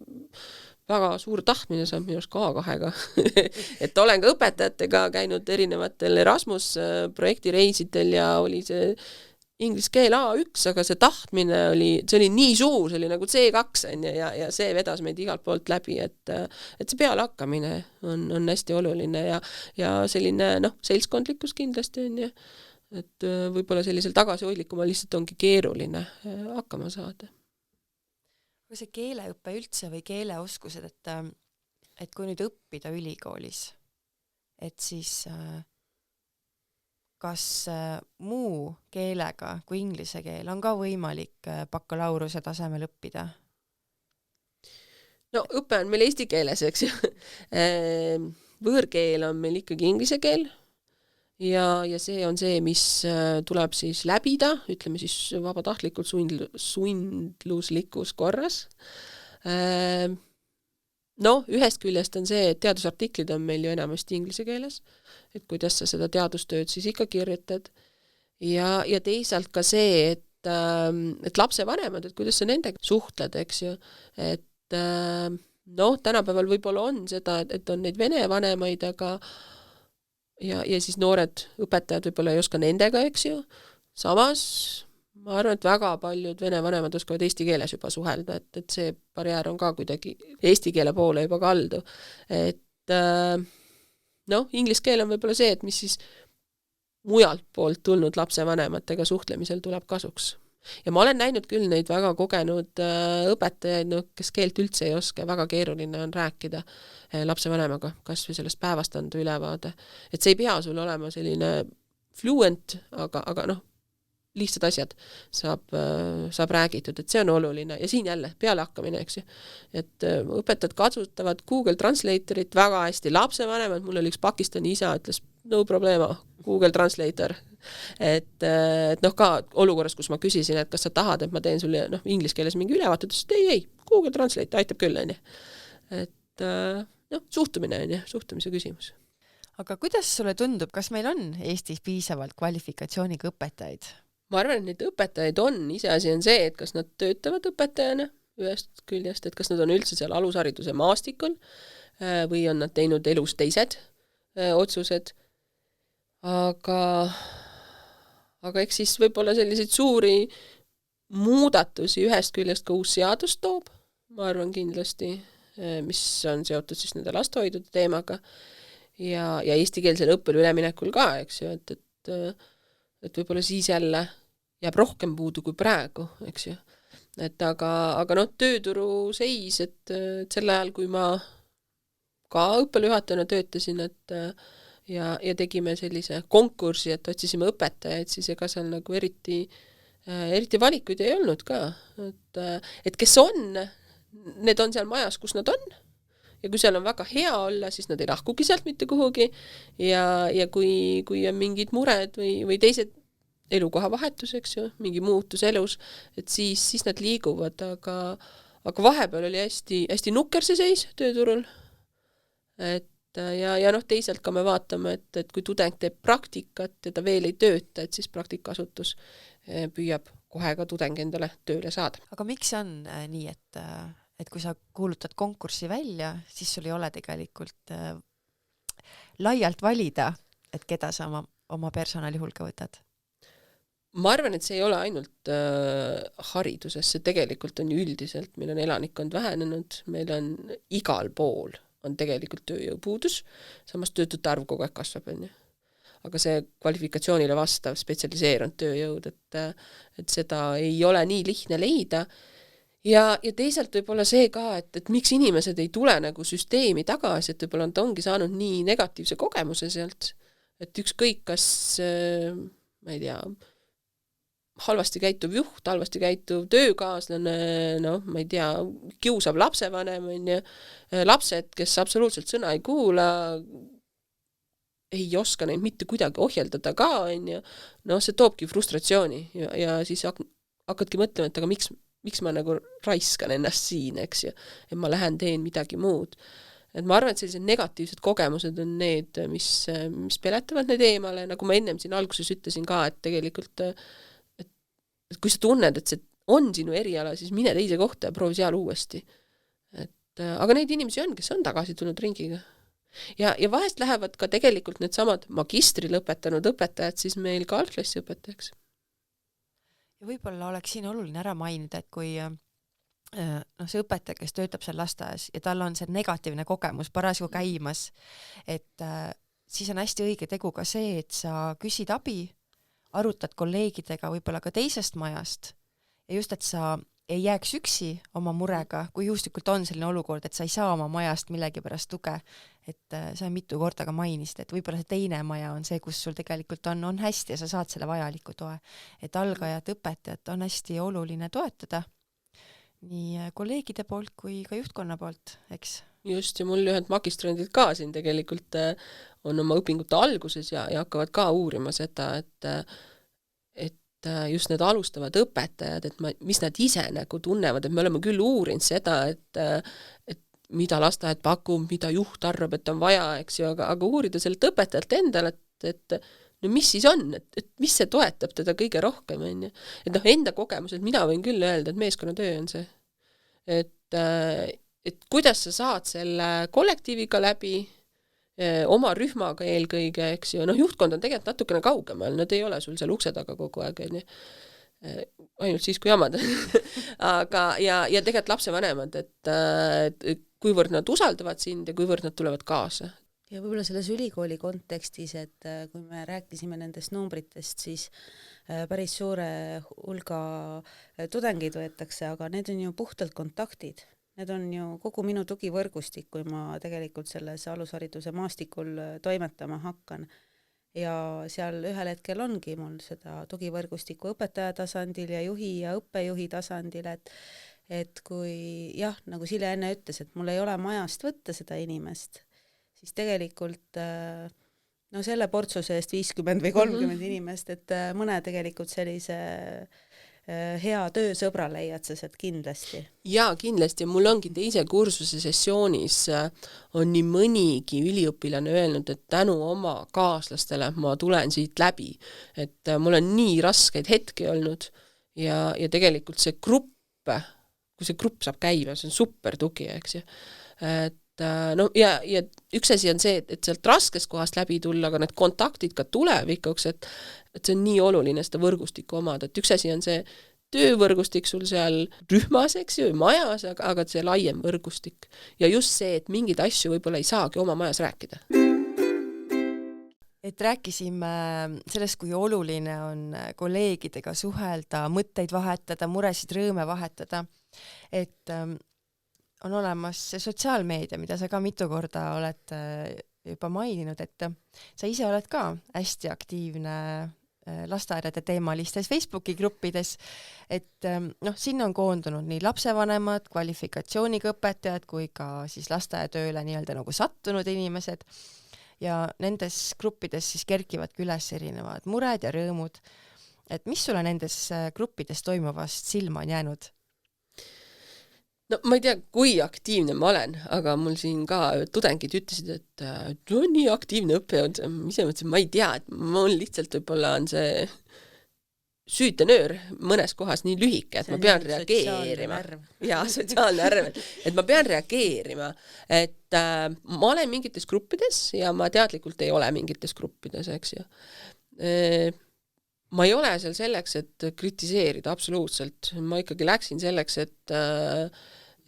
väga suur tahtmine, saab minu arust ka A2-ga. Et olen ka õpetajatega käinud erinevatel Erasmus projektireisidel ja oli see inglise keel A1, aga see tahtmine see oli nii suur, see oli nagu C2 ja see vedas meid igalt poolt läbi, et see pealehakkamine on hästi oluline ja selline seltskondlikkus kindlasti on ju, et võib-olla sellisel tagasihoidlikumal lihtsalt ongi keeruline hakkama saada. Aga see keeleõppe üldse või keeleoskused, et kui nüüd õppida ülikoolis, et siis kas muu keelega kui inglise keel on ka võimalik bakalaureuse tasemel õppida? No õpe on meil eesti keeles, eks ju. Võõrkeel on meil ikkagi inglise keel ja see on see, mis tuleb siis läbida, ütleme siis vabatahtlikult sundluslikus korras. Ühest küljest on see, et teadusartiklid on meil ju enamasti inglise keeles, et kuidas sa seda teadustööd siis ikka kirjutad. Ja teisalt ka see, et lapsevanemad, et kuidas sa nendega suhtled, eks ju, et tänapäeval võib-olla on seda, et on neid vene vanemaid, aga ja siis noored õpetajad võib-olla ei oska nendega, eks ju. Samas ma arvan, et väga paljud vene vanemad oskavad eesti keeles juba suhelda, et see barjäär on ka kuidagi eesti keele poole juba kaldu. Et inglise keel on võib-olla see, et mis siis mujalt poolt tulnud lapsevanematega suhtlemisel tuleb kasuks. Ja ma olen näinud küll neid väga kogenud õpetajaid, kes keelt üldse ei oska, väga keeruline on rääkida lapsevanemaga, kas või sellest päevast anda ülevaade. Et see ei pea sul olema selline fluent, aga lihtsad asjad saab räägitud, et see on oluline. Ja siin jälle pealehakkamine, eks ju. Et õpetajad kasutavad Google Translatorit väga hästi. Lapsevanemad, mul oli üks Pakistani isa, ütles no problema, Google Translator. Et ka olukorras, kus ma küsisin, et kas sa tahad, et ma teen sulle inglise keeles mingi ülevaate, ütles, et ei, Google Translate aitab küll, on ju. Et suhtumine on ju, suhtumise küsimus. Aga kuidas sulle tundub, kas meil on Eestis piisavalt kvalifikatsiooniga õpetajaid? Ma arvan, et neid õpetajaid on. Iseasi on see, et kas nad töötavad õpetajana ühest küljest, et kas nad on üldse seal alushariduse maastikul või on nad teinud elus teised otsused. Aga eks siis võib-olla selliseid suuri muudatusi ühest küljest ka uus seadus toob, ma arvan kindlasti, mis on seotud siis nende lastehoidude teemaga ja eestikeelsel õppel üleminekul ka, eks ju, et võib-olla siis jälle jääb rohkem puudu kui praegu, eks ju. Et aga tööturu seis, et sel ajal, kui ma ka õppejuhatajana töötasin, ja tegime sellise konkursi, et otsisime õpetajaid, siis ega seal nagu eriti valikuid ei olnud ka. Et kes on, need on seal majas, kus nad on. Ja kui seal on väga hea olla, siis nad ei lahkugi sealt mitte kuhugi. Ja kui on mingid mured või teised elukoha vahetus, eks ju, mingi muutus elus, et siis nad liiguvad, aga vahepeal oli hästi nukker see seis tööturul. Ja teisalt ka me vaatame, et kui tudeng teeb praktikat ja ta veel ei tööta, et siis praktikasutus püüab kohe ka tudeng endale tööle saada. Aga miks on nii, et kui sa kuulutad konkurssi välja, siis sul ei ole tegelikult laialt valida, et keda sa oma personali hulka võtad? Ma arvan, et see ei ole ainult hariduses, see tegelikult on üldiselt, meil on elanikkond vähenenud, meil on igal pool on tegelikult tööjõupuudus, samas töötute arv kogu aeg kasvab, on ju. Aga see kvalifikatsioonile vastav spetsialiseerunud tööjõud, et seda ei ole nii lihtne leida. Ja teisalt võib-olla see ka, et miks inimesed ei tule nagu süsteemi tagasi, et võib-olla ta ongi saanud nii negatiivse kogemuse sealt, et ükskõik kas, ma ei tea, halvasti käituv juht, halvasti käituv töökaaslane, ma ei tea, kiusab lapsevanem, on ju, lapsed, kes absoluutselt sõna ei kuula, ei oska neid mitte kuidagi ohjeldada ka, on ju, see toobki frustratsiooni ja siis hakkadki mõtlema, et aga miks ma nagu raiskan ennast siin, eks ju, et ma lähen teen midagi muud. Et ma arvan, et sellised negatiivsed kogemused on need, mis peletavad need eemale, nagu ma ennem siin alguses ütlesin ka, et tegelikult, et kui sa tunned, et see on sinu eriala, siis mine teise kohta ja proovi seal uuesti. Aga neid inimesi on, kes on tagasi tulnud ringiga. Ja vahest lähevad ka tegelikult need samad magistri lõpetanud õpetajad siis meil ka algklassi õpetajaks. Ja võib-olla oleks siin oluline ära mainida, et kui see õpetaja, kes töötab seal lasteaias ja tal on see negatiivne kogemus parasjagu käimas, et siis on hästi õige tegu ka see, et sa küsid abi, arutad kolleegidega võib-olla ka teisest majast ja just, et sa ei jääks üksi oma murega, kui juhuslikult on selline olukord, et sa ei saa oma majast millegi pärast tuge, et sa mitu korda ka mainisid, et võib-olla see teine maja on see, kus sul tegelikult on hästi ja sa saad selle vajaliku toe. Et algajad õpetajad on hästi oluline toetada nii kolleegide poolt kui ka juhtkonna poolt, eks? Just, ja mul ühed magistrandid ka siin tegelikult on oma õpingute alguses ja hakkavad ka uurima seda, et just need alustavad õpetajad, et mis nad ise nagu tunnevad, et me oleme küll uurinud seda, et mida lasteaed pakub, mida juht arvab, et on vaja, eks ju, aga uurida sellelt õpetajalt endale, et no mis siis on, et mis see toetab teda kõige rohkem, on ju. Et enda kogemus, et mina võin küll öelda, et meeskonnatöö on see. Et kuidas sa saad selle kollektiiviga läbi, oma rühmaga eelkõige, eks ju, juhtkond on tegelikult natukene kaugemal, nad ei ole sul seal ukse taga kogu aeg, ainult siis, kui jamad. Aga, ja tegelikult lapsevanemad, et kuivõrd nad usaldavad sind ja kuivõrd nad tulevad kaasa. Ja võib-olla selles ülikooli kontekstis, et kui me rääkisime nendest numbritest, siis päris suure hulga tudengeid võetakse, aga need on ju puhtalt kontaktid. Need on ju kogu minu tugivõrgustik, kui ma tegelikult selles alushariduse maastikul toimetama hakkan. Ja seal ühel hetkel ongi mul seda tugivõrgustiku õpetaja tasandil ja juhi ja õppejuhi tasandil, et kui jah, nagu Silja enne ütles, et mul ei ole majast võtta seda inimest, siis tegelikult selle portsuse eest 50 või 30 inimest, et mõne tegelikult sellise hea töösõbra leiad sa sealt kindlasti. Jaa, kindlasti. Mul ongi teise kursuse sessioonis on nii mõnigi üliõpilane öelnud, et tänu oma kaaslastele ma tulen siit läbi. Et mul on nii raskeid hetki olnud ja tegelikult see grupp, kui see grupp saab käima, see on super tugi, eks ju. Ja üks asi on see, et sealt raskest kohast läbi tulla, aga need kontaktid ka tulevikuks, et see on nii oluline seda võrgustikku omada, et üks asi on see töövõrgustik sul seal rühmas, eks ju, majas, aga see laiem võrgustik. Ja just see, et mingid asju võib-olla ei saagi oma majas rääkida. Et rääkisime sellest, kui oluline on kolleegidega suhelda, mõtteid vahetada, muresid, rõõme vahetada, et on olemas see sotsiaalmeedia, mida sa ka mitu korda oled juba maininud, et sa ise oled ka hästi aktiivne lasteaedade teemalistes Facebooki gruppides, et sinna on koondunud nii lapsevanemad, kvalifikatsiooniga õpetajad kui ka siis lasteaetööle nii-öelda nagu sattunud inimesed ja nendes gruppides siis kerkivad üles erinevad mured ja rõõmud. Et mis sulle nendes gruppides toimuvast silma on jäänud? No ma ei tea, kui aktiivne ma olen, aga mul siin ka tudengid ütlesid, et on nii aktiivne õppejõud. Ise mõtlesin, ma ei tea, et mul lihtsalt võib-olla on see süütenöör mõnes kohas nii lühike, et ma pean reageerima. Jaa, sotsiaalne närv. Et ma pean reageerima. Et ma olen mingites gruppides ja ma teadlikult ei ole mingites gruppides, eks ju. Ma ei ole seal selleks, et kritiseerida absoluutselt. Ma ikkagi läksin selleks, et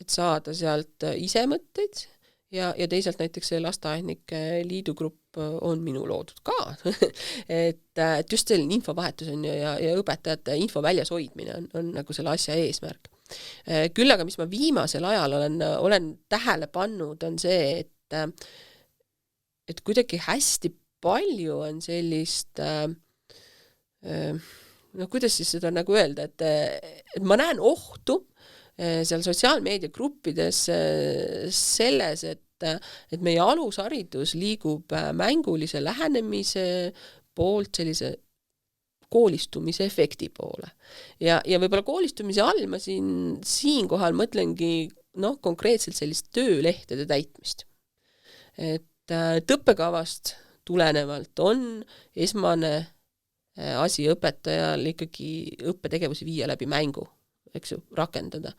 saada sealt ise mõtteid ja teisalt näiteks see lasteaednike liidugrupp on minu loodud ka. et just selline infovahetus on ja õpetajate info väljas hoidmine on nagu selle asja eesmärk. Küll aga, mis ma viimasel ajal olen tähele pannud, on see, et kuidagi hästi palju on sellist kuidas siis seda nagu öelda, et ma näen ohtu seal sotsiaalmeedia gruppides selles, et meie alusharidus liigub mängulise lähenemise poolt sellise koolistumise efekti poole. Ja võib-olla koolistumise all ma siinkohal mõtlengi konkreetselt sellist töölehtede täitmist. Et õppekavast tulenevalt on esmane asi õpetajal ikkagi õppetegevusi viia läbi mängu, eks ju, rakendada.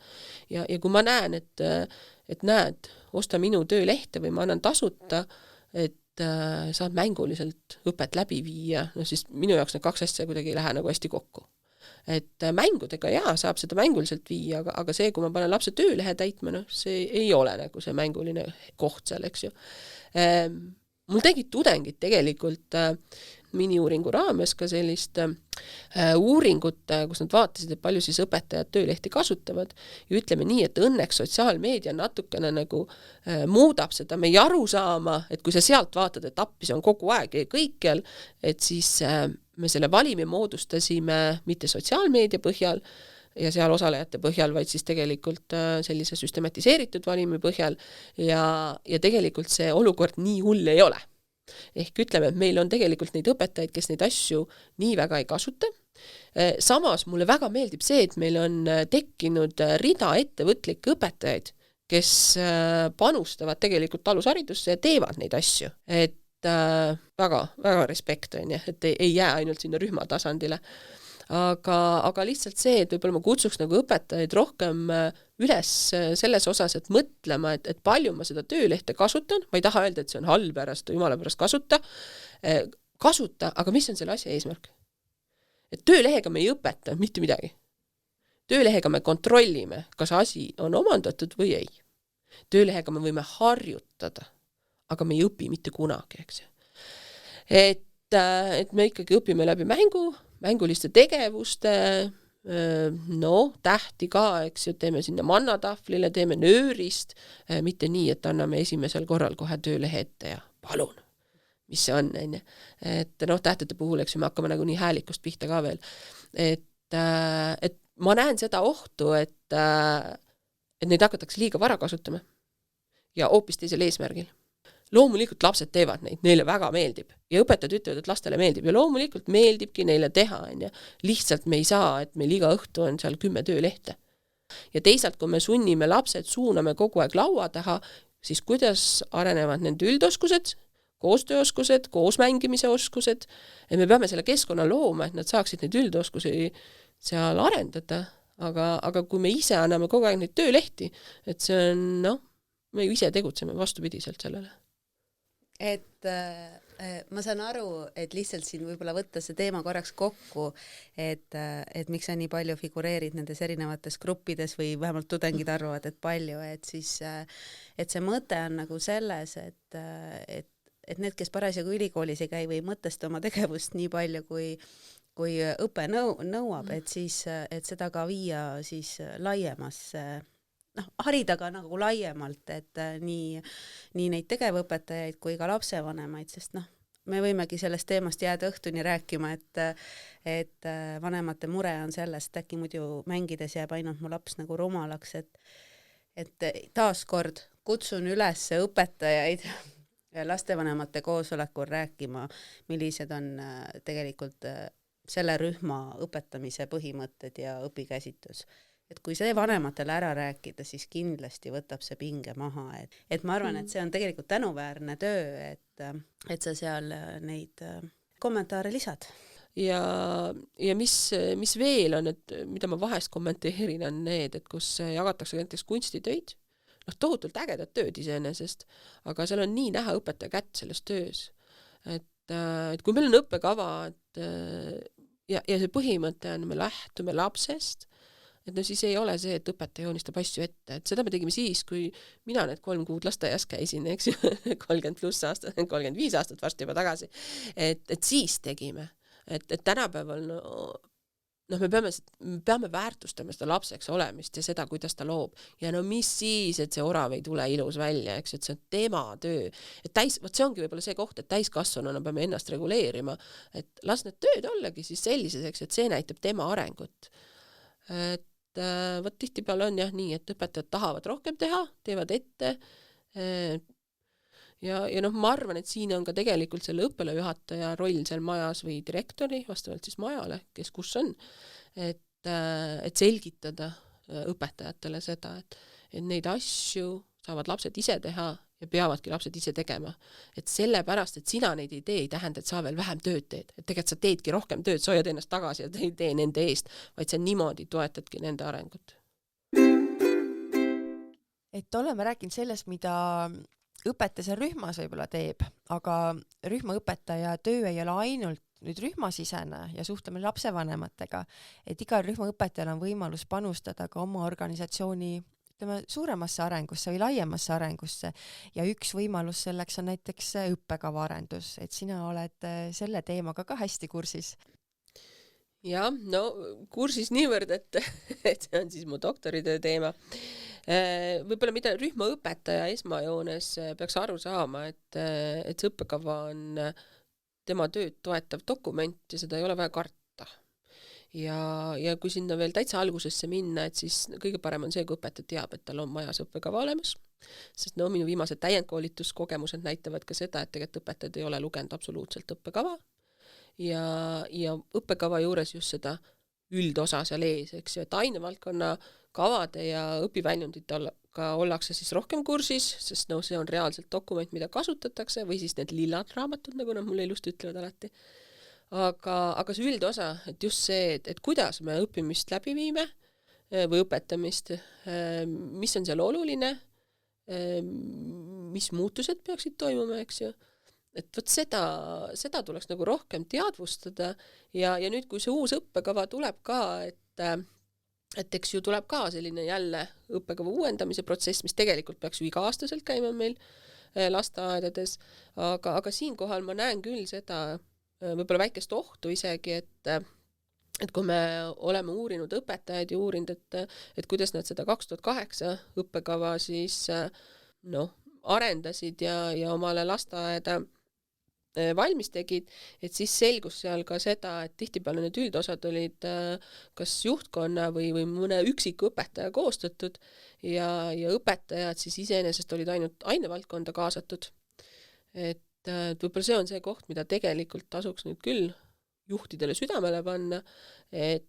Ja kui ma näen, et näed, osta minu töölehte või ma annan tasuta, et saad mänguliselt õpet läbi viia, siis minu jaoks need kaks asja kuidagi ei lähe nagu hästi kokku. Et mängudega saab seda mänguliselt viia, aga see, kui ma panen lapse töölehe täitma, see ei ole nagu see mänguline koht seal, eks ju. Mul tegid tudengid tegelikult mini-uuringu raames ka sellist uuringut, kus nad vaatasid, et palju siis õpetajad töölehti kasutavad ja ütleme nii, et õnneks sotsiaalmeedia natukene nagu muudab seda meie arusaama, et kui sa sealt vaatad, et appis on kogu aeg ja kõikjal, et siis me selle valimi moodustasime mitte sotsiaalmeedia põhjal ja seal osalejate põhjal, vaid siis tegelikult sellise süstematiseeritud valimi põhjal ja tegelikult see olukord nii hull ei ole. Ehk ütleme, et meil on tegelikult neid õpetajaid, kes neid asju nii väga ei kasuta. Samas mulle väga meeldib see, et meil on tekkinud rida ettevõtlikke õpetajaid, kes panustavad tegelikult alusharidusse ja teevad neid asju. Et väga respekt on, et ei jää ainult sinna rühmatasandile. Aga lihtsalt see, et võib-olla ma kutsuks nagu õpetajaid rohkem üles selles osas, et mõtlema, et palju ma seda töölehte kasutan, ma ei taha öelda, et see on halb pärast, jumala pärast kasuta, aga mis on selle asja eesmärk? Et töölehega me ei õpeta mitte midagi. Töölehega me kontrollime, kas asi on omandatud või ei. Töölehega me võime harjutada, aga me ei õpi mitte kunagi, eks. Et me ikkagi õpime läbi mänguliste tegevuste, tähti ka, eks ju, teeme sinna mannatahvlile, teeme nöörist, mitte nii, et anname esimesel korral kohe töölehe ette ja palun, mis see on, on. Et tähtede puhul, eks ju, me hakkame nagu nii häälikust pihta ka veel. Et ma näen seda ohtu, et neid hakatakse liiga vara kasutama ja hoopis teisel eesmärgil. Loomulikult lapsed teevad neid, neile väga meeldib ja õpetajad ütlevad, et lastele meeldib ja loomulikult meeldibki neile teha, lihtsalt me ei saa, et meil iga õhtu on seal 10 töölehte. Ja teisalt, kui me sunnime lapsed, suuname kogu aeg laua taha, siis kuidas arenevad nende üldoskused, koostööoskused, koosmängimise oskused, ja me peame selle keskkonna looma, et nad saaksid neid üldoskusi seal arendada, aga kui me ise anname kogu aeg neid töölehti, et see on, me ju ise tegutseme vastupidiselt sellele. Et ma saan aru, et lihtsalt siin võib-olla võtta see teema korraks kokku, et miks sa nii palju figureerid nendes erinevates gruppides või vähemalt tudengid arvavad, et palju, et siis et see mõte on nagu selles, et need, kes parasjagu ülikoolis ei käi või mõtesta oma tegevust nii palju, kui õpe nõuab, et siis et seda ka viia siis laiemasse harida ka nagu laiemalt, et nii neid tegevõpetajaid kui ka lapsevanemaid, sest me võimegi sellest teemast jääda õhtuni rääkima, et vanemate mure on sellest, äkki muidu mängides jääb ainult mu laps nagu rumalaks, et taaskord kutsun üles õpetajaid lastevanemate koosolekul rääkima, millised on tegelikult selle rühma õpetamise põhimõtted ja õpikäsitus. Et kui see vanematele ära rääkida, siis kindlasti võtab see pinge maha. Et ma arvan, et see on tegelikult tänuväärne töö, et sa seal neid kommentaare lisad. Ja mis veel on, et mida ma vahest kommenteerin, on need, et kus jagatakse näiteks kunstitöid, tohutult ägedad tööd iseenesest, aga seal on nii näha õpetaja kätt selles töös. Et kui meil on õppekava, ja see põhimõte on, me lähtume lapsest, et siis ei ole see, et õpetaja joonistab asju ette, et seda me tegime siis, kui mina need 3 kuud lasteaias käisin, eks ju, 30+ aastat, 35 aastat varsti juba tagasi, et siis tegime, et tänapäeval me peame väärtustama seda lapseks olemist ja seda, kuidas ta loob ja mis siis, et see orav ei tule ilus välja, eks, et see on tema töö, et see ongi võib-olla see koht, et täiskasvanuna peame ennast reguleerima, et las need tööd ollagi siis sellised, eks, et see näitab tema arengut. Võt tihtipeale on jah nii, et õpetajad tahavad rohkem teha, teevad ette ja noh, ma arvan, et siin on ka tegelikult selle õppealajuhataja roll seal majas või direktori, vastavalt siis majale, kes kus on, et selgitada õpetajatele seda, et neid asju saavad lapsed ise teha ja peavadki lapsed ise tegema. Et sellepärast, et sina neid ei tee, ei tähenda, et sa veel vähem tööd teed. Et tegelikult sa teedki rohkem tööd, sa hoiad ennast tagasi ja ei tee nende eest, vaid sa niimoodi toetadki nende arengut. Et oleme rääkinud sellest, mida õpetaja seal rühmas võib-olla teeb, aga rühmaõpetaja töö ei ole ainult nüüd rühmasisene ja suhtleme lapsevanematega, et igal rühmaõpetajal on võimalus panustada ka oma organisatsiooni suuremasse arengusse või laiemasse arengusse ja üks võimalus selleks on näiteks õppekava arendus, et sina oled selle teemaga ka hästi kursis. Ja, no kursis niivõrd, et see on siis mu doktoritöö teema. Võib-olla mida rühmaõpetaja esmajoones peaks aru saama, et see õppekava on tema tööd toetav dokument ja seda ei ole vaja karta. Ja kui sinna veel täitsa algusesse minna, et siis kõige parem on see, kui õpetaja teab, et tal on majas õppekava olemas, sest minu viimased täiendkoolituskogemused näitavad ka seda, et tegelikult õpetajad ei ole lugenud absoluutselt õppekava ja õppekava juures just seda üldosa seal ees, eks ju, et ainevaldkonna kavade ja õpiväljunditega ollakse siis rohkem kursis, sest see on reaalselt dokument, mida kasutatakse või siis need lillad raamatud, nagu nad mulle ilusti ütlevad alati. Aga see üldosa, et just see, et kuidas me õppimist läbi viime või õpetamist, mis on seal oluline, mis muutused peaksid toimuma, eks ju, et võt seda tuleks nagu rohkem teadvustada ja nüüd, kui see uus õppekava tuleb ka, et eks ju tuleb ka selline jälle õppekava uuendamise protsess, mis tegelikult peaks ju iga-aastaselt käima meil lasteaedades, aga siinkohal ma näen küll seda võib-olla väikest ohtu isegi, et kui me oleme uurinud õpetajaid ja uurinud, et kuidas nad seda 2008 õppekava siis arendasid ja omale lasteaeda valmis tegid, et siis selgus seal ka seda, et tihtipeale need üldosad olid kas juhtkonna või mõne üksiku õpetaja koostatud ja õpetajad siis iseenesest olid ainult ainevaldkonda kaasatud. Et võib-olla see on see koht, mida tegelikult tasuks nüüd küll juhtidele südamele panna, et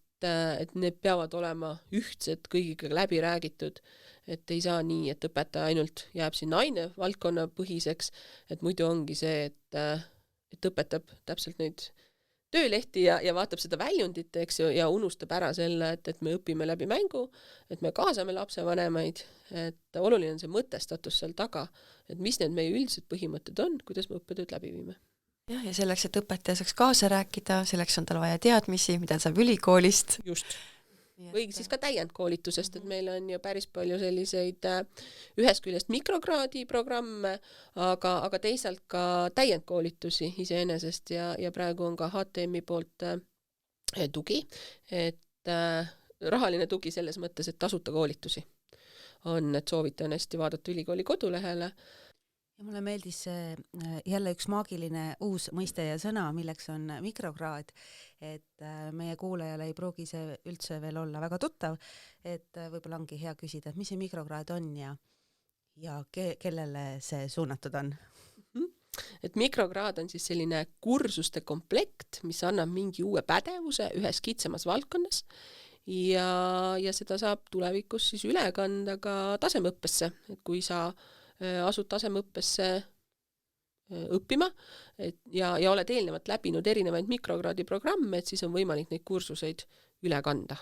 need peavad olema ühtsed, kõigiga läbi räägitud, et ei saa nii, et õpetaja ainult jääb sinna ainevaldkonna põhiseks, et muidu ongi see, et õpetab täpselt neid töölehti ja vaatab seda väljundit, eks ju, ja unustab ära selle, et me õpime läbi mängu, et me kaasame lapsevanemaid, et oluline on see mõtestatus seal taga, et mis need meie üldised põhimõtted on, kuidas me õppetööd läbi viime. Ja selleks, et õpetaja saaks kaasa rääkida, selleks on tal vaja teadmisi, mida saab ülikoolist. Just. Või siis ka täiendkoolitusest, et meil on ju päris palju selliseid ühest küljest mikrokraadi programme, aga teisalt ka täiendkoolitusi iseenesest ja praegu on ka HTM-i poolt tugi, et rahaline tugi selles mõttes, et tasuta koolitusi on, et soovitan hästi vaadata ülikooli kodulehele. Ja mulle meeldis jälle üks maagiline uus mõiste ja sõna, milleks on mikrokraad, et meie kuulajale ei pruugi see üldse veel olla väga tuttav, et võib-olla ongi hea küsida, et mis see mikrokraad on ja kellele see suunatud on? Et mikrokraad on siis selline kursuste komplekt, mis annab mingi uue pädevuse ühes kitsamas valdkonnas ja seda saab tulevikus siis üle kanda ka tasemeõppesse, et kui sa asud tasemeõppesse õppima ja oled eelnevalt läbinud erinevaid mikrokraadi programme, et siis on võimalik neid kursuseid üle kanda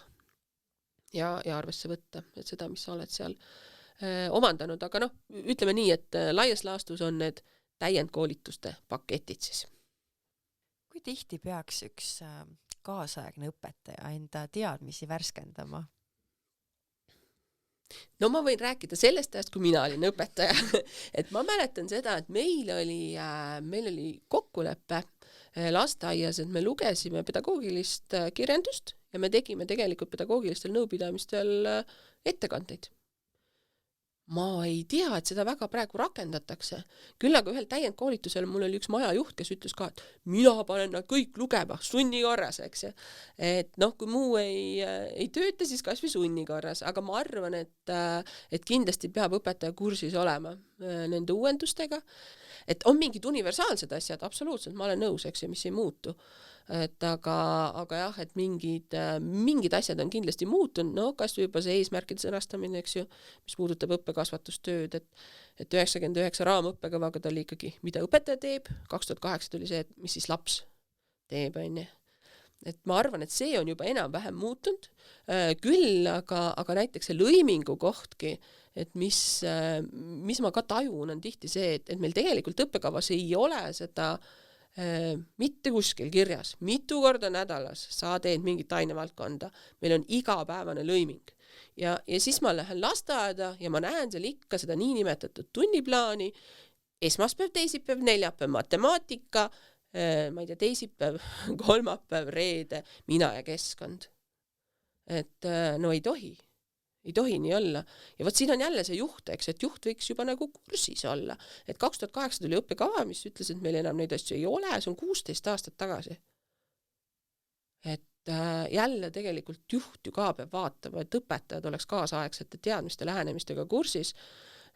ja arvesse võtta, et seda, mis sa oled seal omandanud, aga ütleme nii, et laias laastus on need täiendkoolituste paketid siis. Kui tihti peaks üks kaasaegne õpetaja enda teadmisi värskendama? No ma võin rääkida sellest ajast, kui mina olin õpetaja, et ma mäletan seda, et meil oli kokkulepe lasteaias, et me lugesime pedagoogilist kirjandust ja me tegime tegelikult pedagoogilistel nõupidamistel ettekandeid. Ma ei tea, et seda väga praegu rakendatakse. Küll aga ühel täiendkoolitusel mul oli üks majajuht, kes ütles ka, et mina panen nad kõik lugema sunnikorras, eks ju. Et kui muu ei tööta, siis kas või sunnikorras, aga ma arvan, et kindlasti peab õpetaja kursis olema. nende uuendustega, et on mingid universaalsed asjad, absoluutselt, ma olen nõus, eks ju, mis ei muutu. Et aga jah, et mingid asjad on kindlasti muutunud, no kas või juba see eesmärkide sõnastamine, eks ju, mis puudutab õppekasvatustööd, et 99 raamõppekavaga ta oli ikkagi, mida õpetaja teeb, 2008 tuli see, et mis siis laps teeb, on ju. Et ma arvan, et see on juba enam-vähem muutunud, küll aga näiteks see lõimingu kohtki, et mis ma ka tajun, on tihti see, et meil tegelikult õppekavas ei ole seda mitte kuskil kirjas, mitu korda nädalas sa teed mingit ainevaldkonda, meil on igapäevane lõiming. Ja siis ma lähen lasteaeda ja ma näen seal ikka seda niinimetatud tunniplaani, esmaspäev, teisipäev, neljapäev, matemaatika, ma ei tea, teisipäev, kolmapäev, reede, mina ja keskkond. Et no ei tohi nii olla. Ja võt siin on jälle see juht, eks, et juht võiks juba nagu kursis olla. Et 2008 tuli õppekava, mis ütles, et meil enam neid asju ei ole, see on 16 aastat tagasi. Et jälle tegelikult juht ju ka peab vaatama, et õpetajad oleks kaasaegsete teadmiste lähenemistega kursis,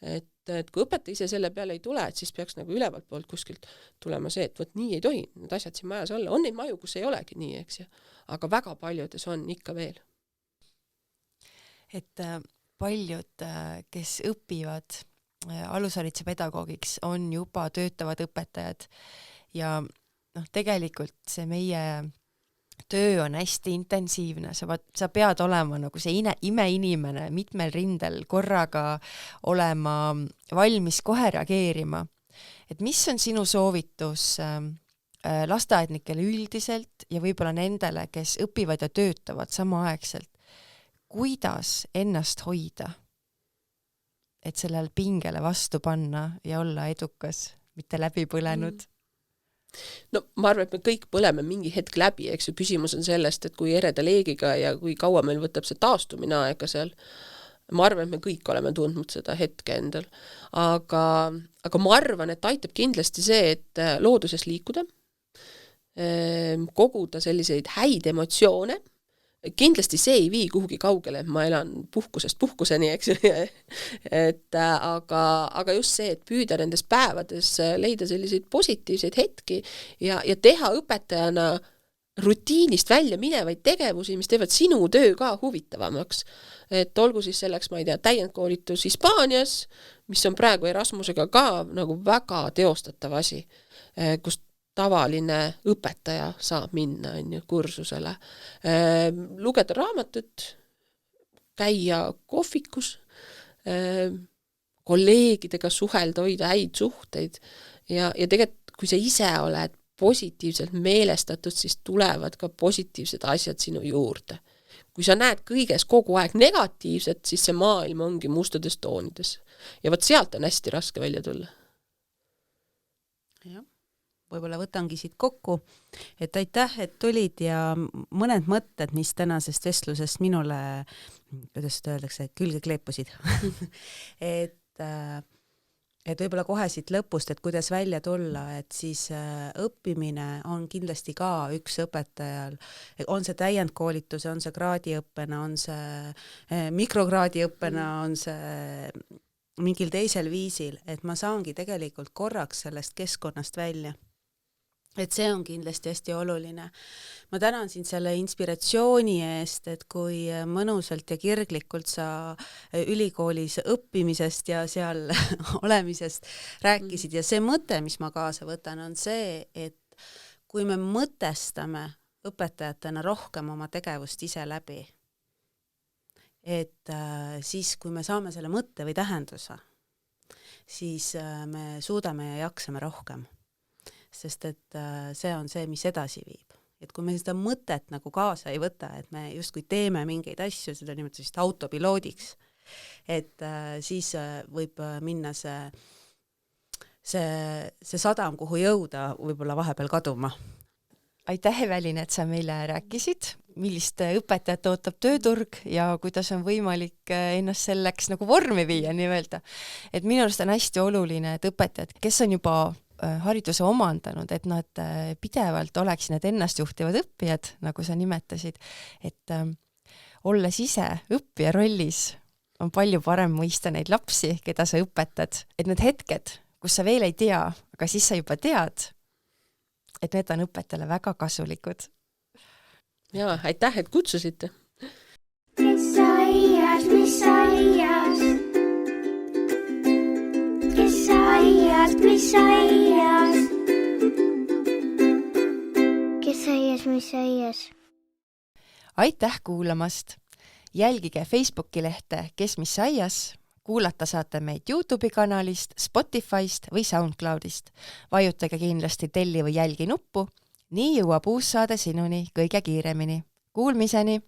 et kui õpetaja ise selle peale ei tule, et siis peaks nagu ülevalt poolt kuskilt tulema see, et võt nii ei tohi need asjad siin majas olla. On neid maju, kus ei olegi nii, eks ju, aga väga paljudes on ikka veel. Et paljud, kes õpivad alushariduse pedagoogiks, on juba töötavad õpetajad ja tegelikult see meie töö on hästi intensiivne, sa pead olema nagu see imeinimene mitmel rindel korraga olema valmis kohe reageerima. Et mis on sinu soovitus lasteaednikele üldiselt ja võib-olla nendele, kes õpivad ja töötavad samaaegselt? Kuidas ennast hoida, et sellel pingele vastu panna ja olla edukas, mitte läbi põlenud? No ma arvan, et me kõik põleme mingi hetk läbi, eks ju, küsimus on sellest, et kui ereda leegiga ja kui kaua meil võtab see taastumine aega seal. Ma arvan, et me kõik oleme tundnud seda hetke endal. Aga ma arvan, et aitab kindlasti see, et looduses liikuda, koguda selliseid häid emotsioone. Kindlasti see ei vii kuhugi kaugele, et ma elan puhkusest puhkuseni, eks ju. Aga just see, et püüda nendes päevades leida selliseid positiivseid hetki ja teha õpetajana rutiinist välja minevaid tegevusi, mis teevad sinu töö ka huvitavamaks. Et olgu siis selleks, ma ei tea, täiendkoolitus Hispaanias, mis on praegu Erasmusega ka nagu väga teostatav asi, kust tavaline õpetaja saab minna kursusele. Lugeda raamatut, käia kohvikus, kolleegidega suhelda, hoida häid suhteid ja tegelikult, kui sa ise oled positiivselt meelestatud, siis tulevad ka positiivsed asjad sinu juurde. Kui sa näed kõiges kogu aeg negatiivset, siis see maailm ongi mustades toonides. Ja võt sealt on hästi raske välja tulla. Jah. Võib-olla võtangi siit kokku, et aitäh, et tulid ja mõned mõtted, mis tänasest vestlusest minule, kuidas seda öeldakse, külge kleepusid. et võib-olla kohe siit lõpust, et kuidas välja tulla, et siis õppimine on kindlasti ka üks õpetajal, on see täiendkoolitus, on see kraadiõppena, on see mikrokraadiõppena, on see mingil teisel viisil, et ma saangi tegelikult korraks sellest keskkonnast välja. Et see on kindlasti hästi oluline. Ma tänan sind selle inspiratsiooni eest, et kui mõnusalt ja kirglikult sa ülikoolis õppimisest ja seal olemisest rääkisid ja see mõte, mis ma kaasa võtan, on see, et kui me mõtestame õpetajatena rohkem oma tegevust ise läbi, et siis kui me saame selle mõtte või tähenduse, siis me suudame ja jaksame rohkem. Sest et see on see, mis edasi viib. Et kui me seda mõtet nagu kaasa ei võta, et me justkui teeme mingeid asju, seda nimetatud autopiloodiks, et siis võib minna see sadam, kuhu jõuda, võib-olla vahepeal kaduma. Aitäh, Evelin, et sa meile rääkisid, millist õpetajat ootab tööturg ja kuidas on võimalik ennast selleks nagu vormi viia, nii öelda. Et minu arust on hästi oluline, et õpetajad, kes on juba hariduse omandanud, et nad pidevalt oleksid need ennastjuhtivad õppijad, nagu sa nimetasid, et olles ise õppija rollis, on palju parem mõista neid lapsi, keda sa õpetad, et need hetked, kus sa veel ei tea, aga siis sa juba tead, et need on õpetajale väga kasulikud. ja aitäh, et kutsusite. Kes aias, mis aias? Kes aias, mis aias? Kes aias, mis aias? Aitäh kuulamast! Jälgige Facebooki lehte Kes mis aias, kuulata saate meid YouTube'i kanalist, Spotify'st või SoundCloud'ist. Vajutage kindlasti telli või jälgi nuppu, nii jõuab uus saade sinuni kõige kiiremini. Kuulmiseni!